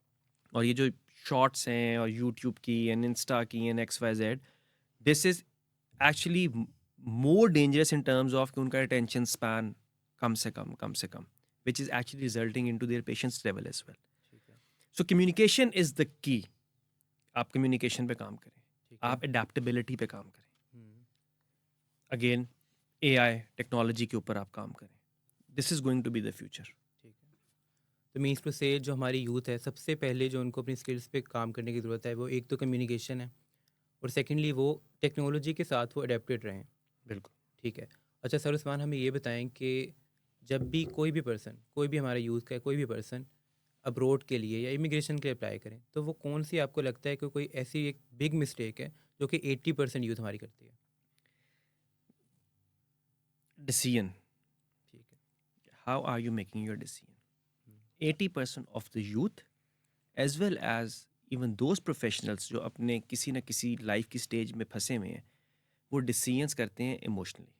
और ये जो शॉर्ट्स हैं और यूट्यूब की एंड इंस्टा की and XYZ, this is actually more dangerous in terms of कि उनका अटेंशन स्पैन कम से कम, which is actually resulting in to their patience level as well. ठीक है। So communication is the key. आप कम्युनिकेशन पे काम करें, ठीक है। आप अडेप्टेबिलिटी पे काम करें, हम्म। अगेन AI टेक्नोलॉजी के ऊपर आप काम करें। This is going to be the future. ठीक है। तो मीन्स टू से जो हमारी यूथ है, सबसे पहले जो उनको अपनी स्किल्स पे काम करने की ज़रूरत है, वो एक तो कम्युनिकेशन है, और सेकेंडली वो टेक्नोलॉजी के साथ वो अडेप्टेड रहें। बिल्कुल। ठीक है। अच्छा सर उस्मान, हमें ये बताएं कि जब भी कोई भी पर्सन, कोई भी हमारा यूथ का कोई भी पर्सन अब्रोड के लिए या इमिग्रेशन के लिए अप्लाई करें, तो वो कौन सी आपको लगता है कि कोई ऐसी एक बिग मिस्टेक है जो कि 80% यूथ हमारी करती है? डिसीजन, ठीक है। How are you making your decision? Hmm. 80% of the youth as well as even those professionals जो अपने किसी न किसी लाइफ की स्टेज में फंसे हुए हैं, वो डिसीजंस करते हैं emotionally.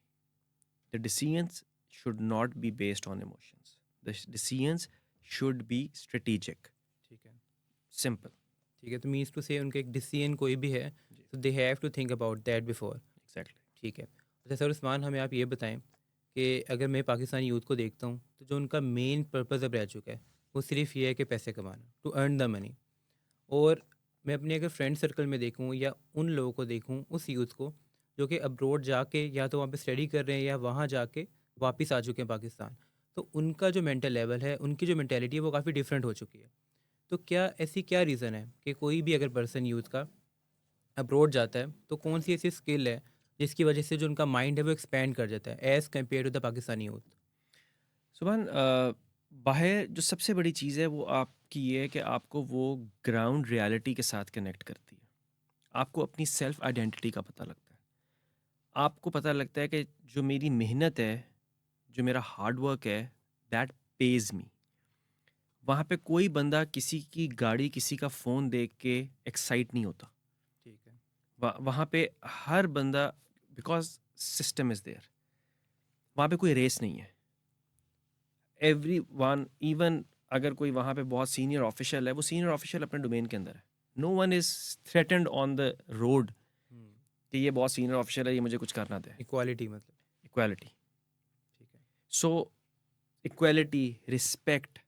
The decisions should not be based on emotions, the decisions should be strategic, ठीक है। सिंपल। ठीक है। तो मीन्स टू से उनका एक डिसीजन कोई भी है, जी, तो they have to think about that before. Exactly. ठीक है। अच्छा सर उस्मान, हमें आप ये बताएं कि अगर मैं पाकिस्तानी यूथ को देखता हूँ, तो जो उनका मेन पर्पज़ अब रह चुका है, वो सिर्फ ये है कि पैसे कमाना, टू अर्न द मनी। और मैं अपने अगर फ्रेंड सर्कल में देखूँ या उन लोगों को देखूँ, उस यूथ को जो कि अब्रोड जाके या तो वहाँ पे स्टडी कर रहे हैं या वहाँ जाके वापस आ चुके हैं पाकिस्तान, तो उनका जो मेंटल लेवल है, उनकी जो मेंटेलिटी है, वो काफ़ी डिफरेंट हो चुकी है। तो क्या ऐसी क्या रीज़न है कि कोई भी अगर पर्सन यूथ का अब्रोड जाता है, तो कौन सी ऐसी स्किल है जिसकी वजह से जो उनका माइंड है वो एक्सपैंड कर जाता है as compare to the Pakistani youth? सुबह बाहर जो सबसे बड़ी चीज़ है वो आपकी ये है कि आपको वो ग्राउंड रियलिटी के साथ कनेक्ट करती है। आपको अपनी सेल्फ आइडेंटिटी का पता लगता है। आपको पता लगता है कि जो मेरी मेहनत है, जो मेरा हार्ड वर्क है, दैट पेज मी। वहाँ पे कोई बंदा किसी की गाड़ी, किसी का फ़ोन देख के एक्साइट नहीं होता। ठीक है। वहाँ पे हर बंदा, बिकॉज सिस्टम इज़ देयर, वहाँ पे कोई रेस नहीं है। एवरी वन, इवन अगर कोई वहाँ पे बहुत सीनियर ऑफिशियल है, वो सीनियर ऑफिशियल अपने डोमेन के अंदर है। No one is threatened on the road कि ये बहुत सीनियर ऑफिसर है, ये मुझे कुछ करना दे। इक्वालिटी मतलब। इक्वालिटी। ठीक है। सो इक्वालिटी, रिस्पेक्ट,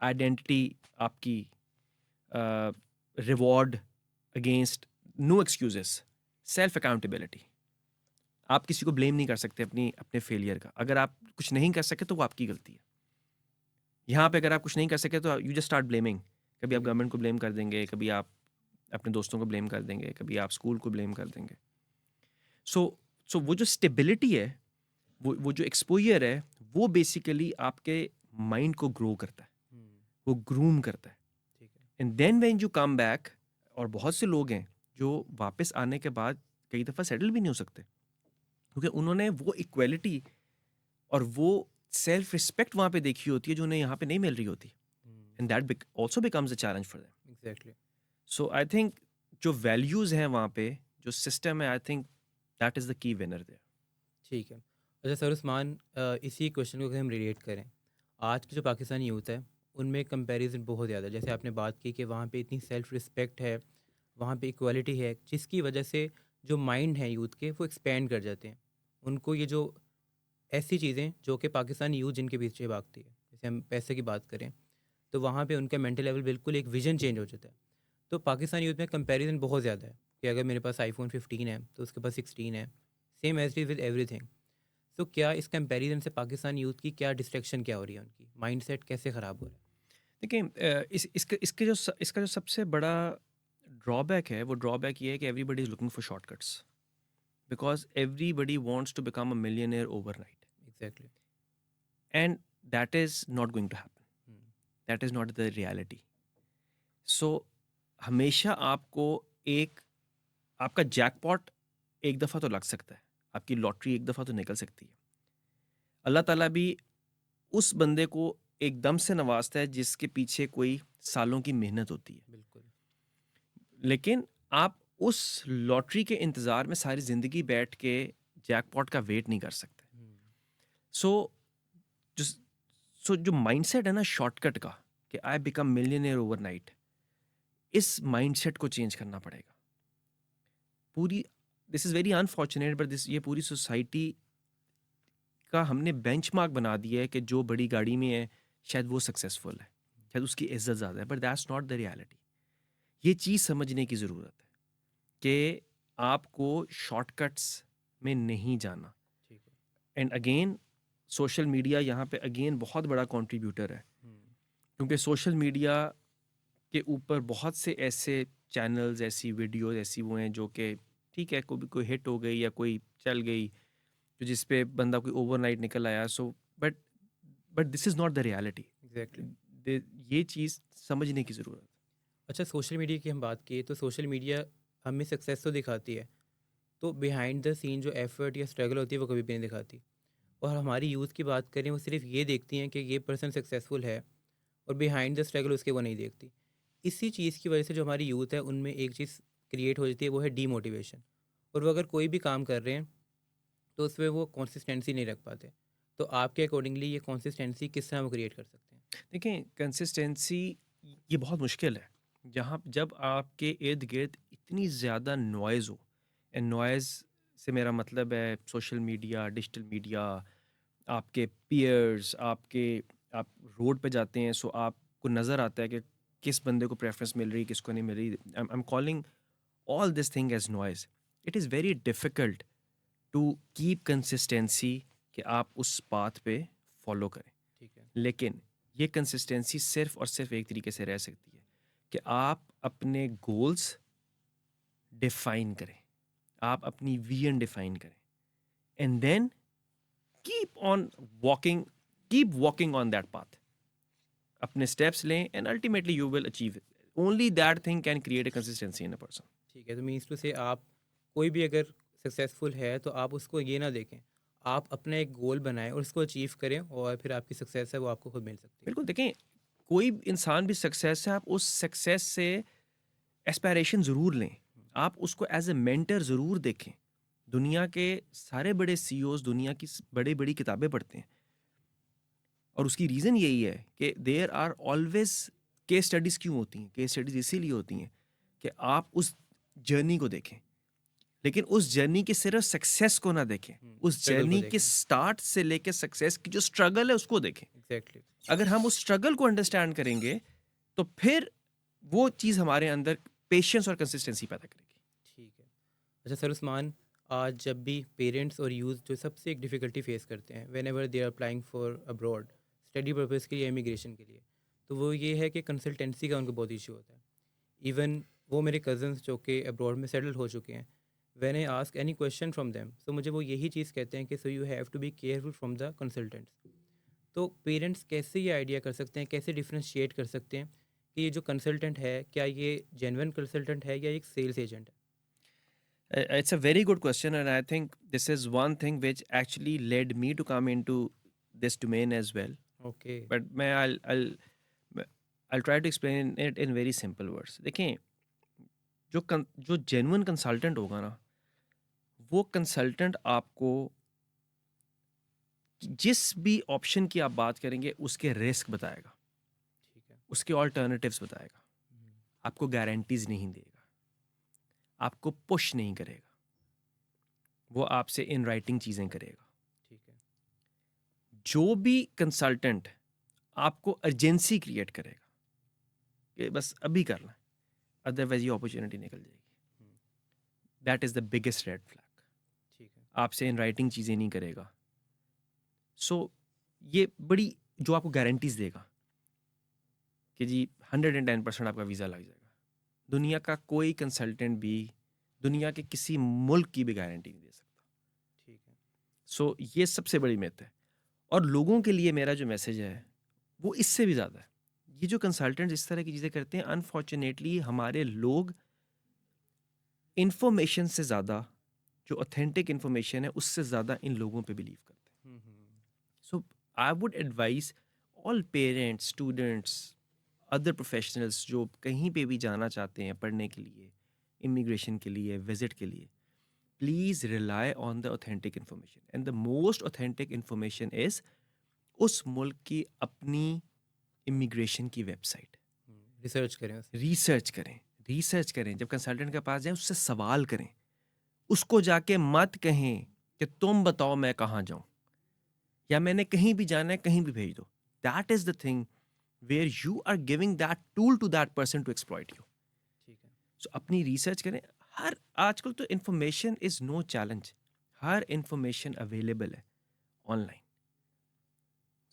आइडेंटिटी आपकी, reward against, no excuses, self accountability. आप किसी को ब्लेम नहीं कर सकते अपने फेलियर का। अगर आप कुछ नहीं कर सके तो वो आपकी गलती है। यहाँ पे अगर आप कुछ नहीं कर सके तो यू जस्ट स्टार्ट ब्लेमिंग। कभी आप गवर्नमेंट को ब्लेम कर देंगे, कभी आप अपने दोस्तों को ब्लेम कर देंगे, कभी आप स्कूल को ब्लेम कर देंगे। सो वो जो स्टेबिलिटी है, वो जो एक्सपोजर है, वो बेसिकली आपके माइंड को ग्रो करता है, वो ग्रूम करता है। ठीक है। And then when you come back, और बहुत से लोग हैं जो वापस आने के बाद कई दफ़ा सेटल भी नहीं हो सकते, क्योंकि उन्होंने वो इक्वालिटी और वो सेल्फ रिस्पेक्ट वहाँ पे देखी होती है जो उन्हें यहाँ पे नहीं मिल रही होती। And that also becomes a challenge for them. Exactly. So I think जो वैल्यूज़ हैं वहाँ पे, जो सिस्टम है, I think that is the key winner there. ठीक है। अच्छा सर उस्मान, इसी क्वेश्चन को अगर हम रिलेट करें, आज की जो पाकिस्तानी यूथ है उनमें कंपैरिजन बहुत ज़्यादा है। जैसे आपने बात की कि वहाँ पे इतनी सेल्फ रिस्पेक्ट है, वहाँ पे इक्वालिटी है, जिसकी वजह से जो माइंड है यूथ के वो एक्सपेंड कर जाते हैं। उनको ये जो ऐसी चीज़ें जो कि पाकिस्तानी यूथ जिनके पीछे भागती है, जैसे हम पैसे की बात करें, तो वहाँ पे उनका मेंटल लेवल बिल्कुल एक विजन चेंज हो जाता है। तो पाकिस्तानी यूथ में कंपैरिजन बहुत ज़्यादा है कि अगर मेरे पास आईफोन 15 है तो उसके पास 16 है, same as it with everything. तो क्या इस कंपैरिजन से पाकिस्तानी यूथ की क्या डिस्ट्रैक्शन क्या हो रही है, उनकी माइंडसेट कैसे ख़राब हो रहा है? देखिए, इसका जो सबसे बड़ा ड्रॉबैक है, वो ड्रॉबैक ये है कि everybody is looking for shortcuts, because everybody wants to become a millionaire overnight, exactly. And that is not going to happen. That is not the reality. So हमेशा आपको एक आपका जैकपॉट एक दफ़ा तो लग सकता है, आपकी लॉटरी एक दफ़ा तो निकल सकती है। अल्लाह ताला भी उस बंदे को एकदम से नवाजता है जिसके पीछे कोई सालों की मेहनत होती है। बिल्कुल। लेकिन आप उस लॉटरी के इंतज़ार में सारी ज़िंदगी बैठ के जैकपॉट का वेट नहीं कर सकते। सो जो जो माइंडसेट है ना शॉर्टकट का, कि आई बिकम मिलियनेयर ओवरनाइट, इस माइंडसेट को चेंज करना पड़ेगा। पूरी this is very unfortunate, but this ये पूरी सोसाइटी का हमने बेंचमार्क बना दिया है कि जो बड़ी गाड़ी में है शायद वो सक्सेसफुल है, शायद उसकी इज्जत ज़्यादा है, but that's not the reality. ये चीज़ समझने की ज़रूरत है कि आपको शॉर्टकट्स में नहीं जाना। ठीक है। एंड अगेन सोशल मीडिया यहाँ पे अगेन बहुत बड़ा कंट्रीब्यूटर है, क्योंकि सोशल मीडिया के ऊपर बहुत से ऐसे चैनल्स, ऐसी वीडियोस, ऐसी वो हैं जो कि ठीक है, कोई हिट हो गई या कोई चल गई, जो जिस पे बंदा कोई ओवरनाइट निकल आया। So but but this is not the reality. Exactly. ये चीज़ समझने की ज़रूरत है। अच्छा, सोशल मीडिया की हम बात की तो सोशल मीडिया हमें सक्सेस तो दिखाती है, तो बिहाइंड द सीन जो एफर्ट या स्ट्रगल होती है वो कभी भी नहीं दिखाती। और हमारी यूथ की बात करें, वो सिर्फ ये देखती हैं कि ये पर्सन सक्सेसफुल है, और बिहाइंड द स्ट्रगल उसके वो नहीं देखती। इसी चीज़ की वजह से जो हमारी यूथ है उनमें एक चीज़ क्रिएट हो जाती है, वो है डीमोटिवेशन। और वो अगर कोई भी काम कर रहे हैं तो उसमें वो कंसिस्टेंसी नहीं रख पाते। तो आपके अकॉर्डिंगली ये कंसिस्टेंसी किस तरह वो क्रिएट कर सकते हैं? देखें, कंसिस्टेंसी ये बहुत मुश्किल है, जहाँ जब आपके इर्द गिर्द इतनी ज़्यादा नॉइज़ हो। एंड नॉइज़ से मेरा मतलब है सोशल मीडिया, डिजिटल मीडिया, आपके पीयर्स, आप रोड पे जाते हैं, सो आपको नज़र आता है कि किस बंदे को प्रेफरेंस मिल रही है, किसको नहीं मिल रही। I am calling all this thing as noise. It is very difficult to keep consistency, कि आप उस पाथ पे फॉलो करें। ठीक है। लेकिन ये कंसिस्टेंसी सिर्फ और सिर्फ एक तरीके से रह सकती है कि आप अपने गोल्स डिफाइन करें, आप अपनी विजन डिफाइन करें, and then keep on walking, keep walking on that path. अपने स्टेप्स लें and ultimately you will achieve it. Only that thing can create a consistency in a person. ठीक है, तो मीन्स टू से आप कोई भी अगर सक्सेसफुल है तो आप उसको ये ना देखें, आप अपना एक गोल बनाएं और उसको अचीव करें, और फिर आपकी सक्सेस है वो आपको खुद मिल सकती है। बिल्कुल, देखें, कोई इंसान भी सक्सेस है, आप उस सक्सेस से एस्पायरेशन ज़रूर लें, आप उसको एज ए मेंटर ज़रूर देखें। दुनिया के सारे बड़े सीईओज दुनिया की बड़ी बड़ी किताबें पढ़ते हैं, और उसकी रीज़न यही है कि there are always case studies. क्यों होती हैं केस स्टडीज़? इसीलिए होती हैं कि आप उस जर्नी को देखें। लेकिन उस जर्नी के सिर्फ सक्सेस को ना देखें, उस स्ट्रगल को जर्नी के देखें। स्टार्ट से लेके सक्सेस की जो स्ट्रगल है उसको देखें। एग्जैक्टली। अगर हम उस स्ट्रगल को अंडरस्टैंड करेंगे तो फिर वो चीज़ हमारे अंदर पेशेंस और कंसिस्टेंसी पैदा करेगी। ठीक है। अच्छा सर उस्मान, आज जब भी पेरेंट्स और यूथ जो सबसे एक डिफ़िकल्टी फेस करते हैं whenever they are applying for abroad study purpose के लिए, इमिग्रेशन के लिए, तो वो ये है कि कंसल्टेंसी का उनको बहुत इशू होता है। इवन वो मेरे कज़न्स जो कि अब्रॉड में सेटल हो चुके हैं, when I ask any question from them, so मुझे वो यही चीज़ कहते हैं कि so you have to be careful from the consultants. तो पेरेंट्स कैसे ये आइडिया कर सकते हैं, कैसे डिफ्रेंशिएट कर सकते हैं कि ये जो कंसल्टेंट है, क्या ये जेन्युइन कंसल्टेंट है या एक सेल्स एजेंट है? It's a very good question, and I think this is one thing which actually led me to come into this domain as well. Okay. But I'll try to explain it in very simple words. देखें, जो genuine consultant होगा ना, वो consultant आपको जिस भी option की आप बात करेंगे उसके रिस्क बताएगा, ठीक है। उसके ऑल्टरनेटिव्स बताएगा, आपको गारंटीज नहीं देगा, आपको पुश नहीं करेगा, वो आपसे इन राइटिंग चीज़ें करेगा। ठीक है। जो भी कंसल्टेंट आपको अर्जेंसी क्रिएट करेगा कि बस अभी करना है, अदरवाइज ये अपॉर्चुनिटी निकल जाएगी, that is the biggest red flag. ठीक है। आपसे इन राइटिंग चीज़ें नहीं करेगा। सो ये बड़ी जो आपको गारंटीज देगा कि जी 110% आपका वीज़ा लग जाएगा, दुनिया का कोई कंसल्टेंट भी दुनिया के किसी मुल्क की भी गारंटी नहीं दे सकता। ठीक है। सो ये सबसे बड़ी मिथ है। और लोगों के लिए मेरा जो मैसेज है वो इससे भी ज़्यादा है। ये जो कंसल्टेंट्स इस तरह की चीज़ें करते हैं, अनफॉर्चुनेटली हमारे लोग इन्फॉर्मेशन से ज़्यादा, जो ऑथेंटिक इन्फॉर्मेशन है उससे ज़्यादा इन लोगों पे बिलीव करते हैं। So I would advise all parents, students, other professionals जो कहीं पे भी जाना चाहते हैं पढ़ने के लिए, इमिग्रेशन के लिए, विजिट के लिए, please rely on the authentic information, and the most authentic information is उस मुल्क की अपनी इमिग्रेशन की वेबसाइट। रिसर्च करें उस। रिसर्च करें, रिसर्च करें, जब कंसल्टेंट के पास जाएं उससे सवाल करें, उसको जाके मत कहें कि तुम बताओ मैं कहाँ जाऊं या मैंने कहीं भी जाना है कहीं भी भेज दो। That is the thing where you are giving that tool to that person to exploit you. ठीक है। सो अपनी रिसर्च करें। हर आजकल तो इंफॉर्मेशन इज नो चैलेंज, हर इंफॉर्मेशन अवेलेबल है online.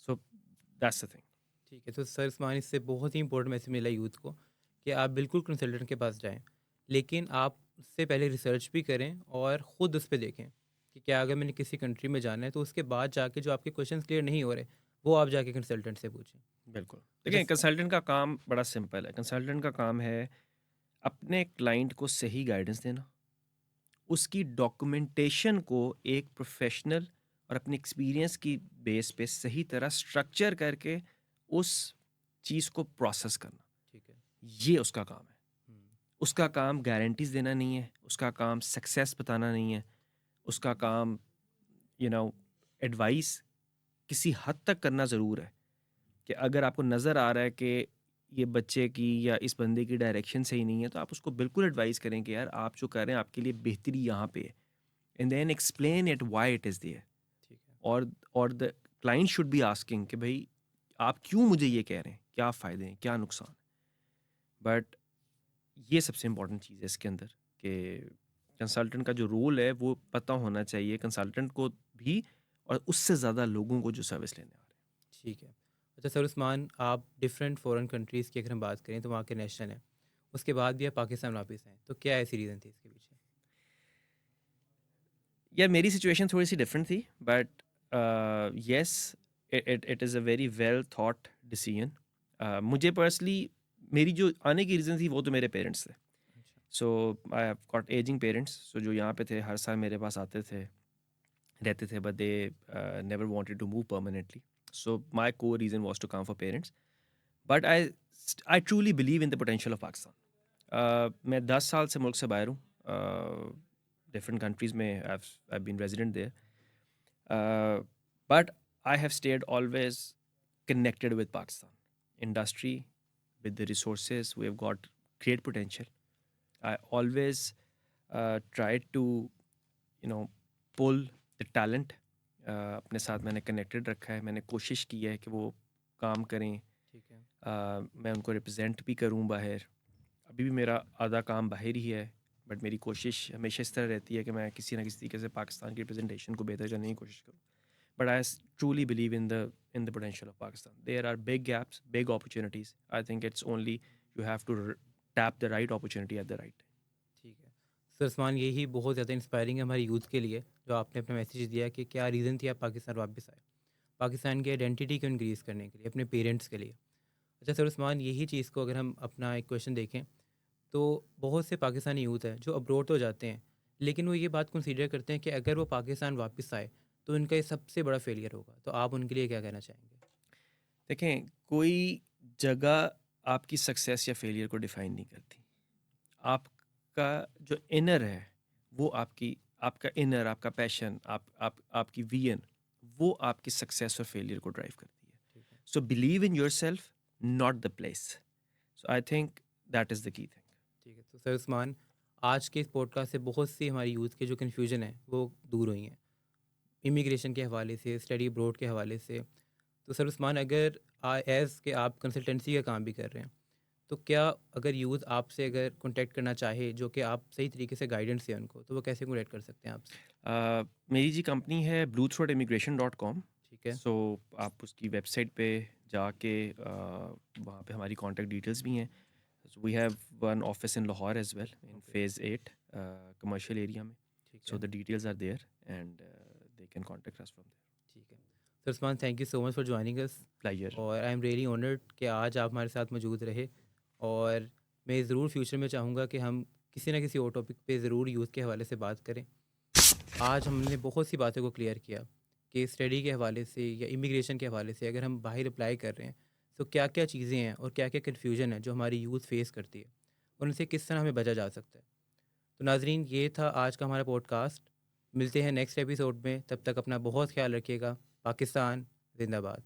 So that's the thing. ठीक है। तो सर उस्मान, इससे बहुत ही इंपॉर्टेंट मैसेज मिला यूथ को कि आप बिल्कुल कंसल्टेंट के पास जाएं, लेकिन आप उससे पहले रिसर्च भी करें और ख़ुद उस पर देखें कि क्या अगर मैंने किसी कंट्री में जाना है तो उसके बाद जाके जो आपके क्वेश्चंस क्लियर नहीं हो रहे वो आप जाके कंसल्टेंट से पूछें। बिल्कुल। अच्छा देखिए, कंसल्टेंट का काम बड़ा सिंपल है। कंसल्टेंट का काम है अपने क्लाइंट को सही गाइडेंस देना, उसकी डॉक्यूमेंटेशन को एक प्रोफेशनल और अपने एक्सपीरियंस की बेस पे सही तरह स्ट्रक्चर करके उस चीज़ को प्रोसेस करना, ठीक है। ये उसका काम है। उसका काम गारंटीज देना नहीं है, उसका काम सक्सेस बताना नहीं है, उसका काम एडवाइस किसी हद तक करना ज़रूर है कि अगर आपको नज़र आ रहा है कि ये बच्चे की या इस बंदे की डायरेक्शन सही नहीं है तो आप उसको बिल्कुल एडवाइस करें कि यार आप जो कर रहे हैं आपके लिए बेहतरी यहाँ पे है, and then explain it why it is there. ठीक है। और the client should be asking कि भाई आप क्यों मुझे ये कह रहे हैं, क्या फ़ायदे हैं, क्या नुकसान है। बट ये सबसे इम्पोर्टेंट चीज़ है इसके अंदर कि कंसल्टेंट का जो रोल है वो पता होना चाहिए कंसल्टेंट को भी और उससे ज़्यादा लोगों को जो सर्विस लेने आ रहे हैं। ठीक है। अच्छा सर उस्मान, आप डिफरेंट फॉरेन कंट्रीज़ की अगर हम बात करें तो वहाँ के नेशनल हैं, उसके बाद भी आप पाकिस्तान वापस आए, तो क्या ऐसी रीज़न थी इसके पीछे? यार मेरी सिचुएशन थोड़ी सी डिफरेंट थी, but yes, it is a very well thought decision. मुझे पर्सनली मेरी जो आने की रीज़न थी वो तो मेरे पेरेंट्स थे। अच्छा। So I have got ageing parents, so जो यहाँ पे थे हर साल मेरे पास आते थे, रहते थे, but they never wanted to move permanently. So my core reason was to come for parents, but I truly believe in the potential of Pakistan. मैं 10 साल से मुल्क से बाहर हूँ, डिफरेंट कंट्रीज़ में I been resident there, but I have stayed always connected with Pakistan industry, with the resources we have got great potential. I always tried to pull the talent. अपने साथ मैंने कनेक्टेड रखा है, मैंने कोशिश की है कि वो काम करें, ठीक है। मैं उनको रिप्रेजेंट भी करूं बाहर। अभी भी मेरा आधा काम बाहर ही है, बट मेरी कोशिश हमेशा इस तरह रहती है कि मैं किसी ना किसी तरीके से पाकिस्तान की रिप्रेजेंटेशन को बेहतर करने की कोशिश करूँ। But I truly believe in the potential of Pakistan. There are big gaps, big opportunities. I think it's only you have to tap the right opportunity at the right time. ठीक है। Sir Usman, यही बहुत ज़्यादा inspiring है हमारी youth के लिए, जो आपने अपना मैसेज दिया कि क्या रीज़न थी आप पाकिस्तान वापस आए, पाकिस्तान की आइडेंटिटी को इंक्रीज़ करने के लिए, अपने पेरेंट्स के लिए। अच्छा सर उस्मान, यही चीज़ को अगर हम अपना एक क्वेश्चन देखें, तो बहुत से पाकिस्तानी यूथ हैं जो अब्रोड तो जाते हैं, लेकिन वो ये बात कंसीडर करते हैं कि अगर वो पाकिस्तान वापस आए तो इनका ये सबसे बड़ा फेलियर होगा। तो आप उनके लिए क्या कहना चाहेंगे? देखें, कोई जगह आपकी सक्सेस या फेलियर को डिफाइन नहीं करती। आपका जो इनर है, वो आपका इनर, आपका पैशन, आपकी विजन, वो आपकी सक्सेस और फेलियर को ड्राइव करती है। ठीक है। So believe in yourself, not the place. So I think that is the key thing. ठीक है। तो सर उस्मान, आज के इस पॉडकास्ट से बहुत सी हमारी यूथ के जो कन्फ्यूजन है वो दूर हुई हैं, इमिग्रेशन के हवाले से, स्टडी अब्रोड के हवाले से। तो सर उस्मान, अगर एज़ के आप कंसल्टेंसी का काम भी कर रहे हैं, तो क्या अगर यूथ आपसे अगर कॉन्टैक्ट करना चाहे, जो कि आप सही तरीके से गाइडेंस दें उनको, तो वो कैसे कॉन्टैक्ट कर सकते हैं आपसे? मेरी जी कंपनी है bluethroatimmigration.com। ठीक है। सो आप उसकी वेबसाइट पे जाके वहाँ पे हमारी कॉन्टैक्ट डिटेल्स भी हैं। We have one office in Lahore as well in okay. Phase 8 commercial area में। ठीक सो है। The details are there and they can contact us from there. ठीक है। Sir Usman, thank you so much for joining us, pleasure. और I am really honoured कि आज आप हमारे साथ मौजूद रहे। और मैं ज़रूर फ्यूचर में चाहूँगा कि हम किसी ना किसी और टॉपिक पे ज़रूर यूथ के हवाले से बात करें। आज हमने बहुत सी बातों को क्लियर किया कि स्टडी के हवाले से या इमिग्रेशन के हवाले से अगर हम बाहर अप्लाई कर रहे हैं, तो क्या क्या चीज़ें हैं और क्या क्या कन्फ्यूजन है जो हमारी यूथ फेस करती है, और उनसे किस तरह हमें बचा जा सकता है। तो नाजरीन, ये था आज का हमारा पॉडकास्ट। मिलते हैं नेक्स्ट एपिसोड में, तब तक अपना बहुत ख्याल रखिएगा। पाकिस्तान जिंदाबाद।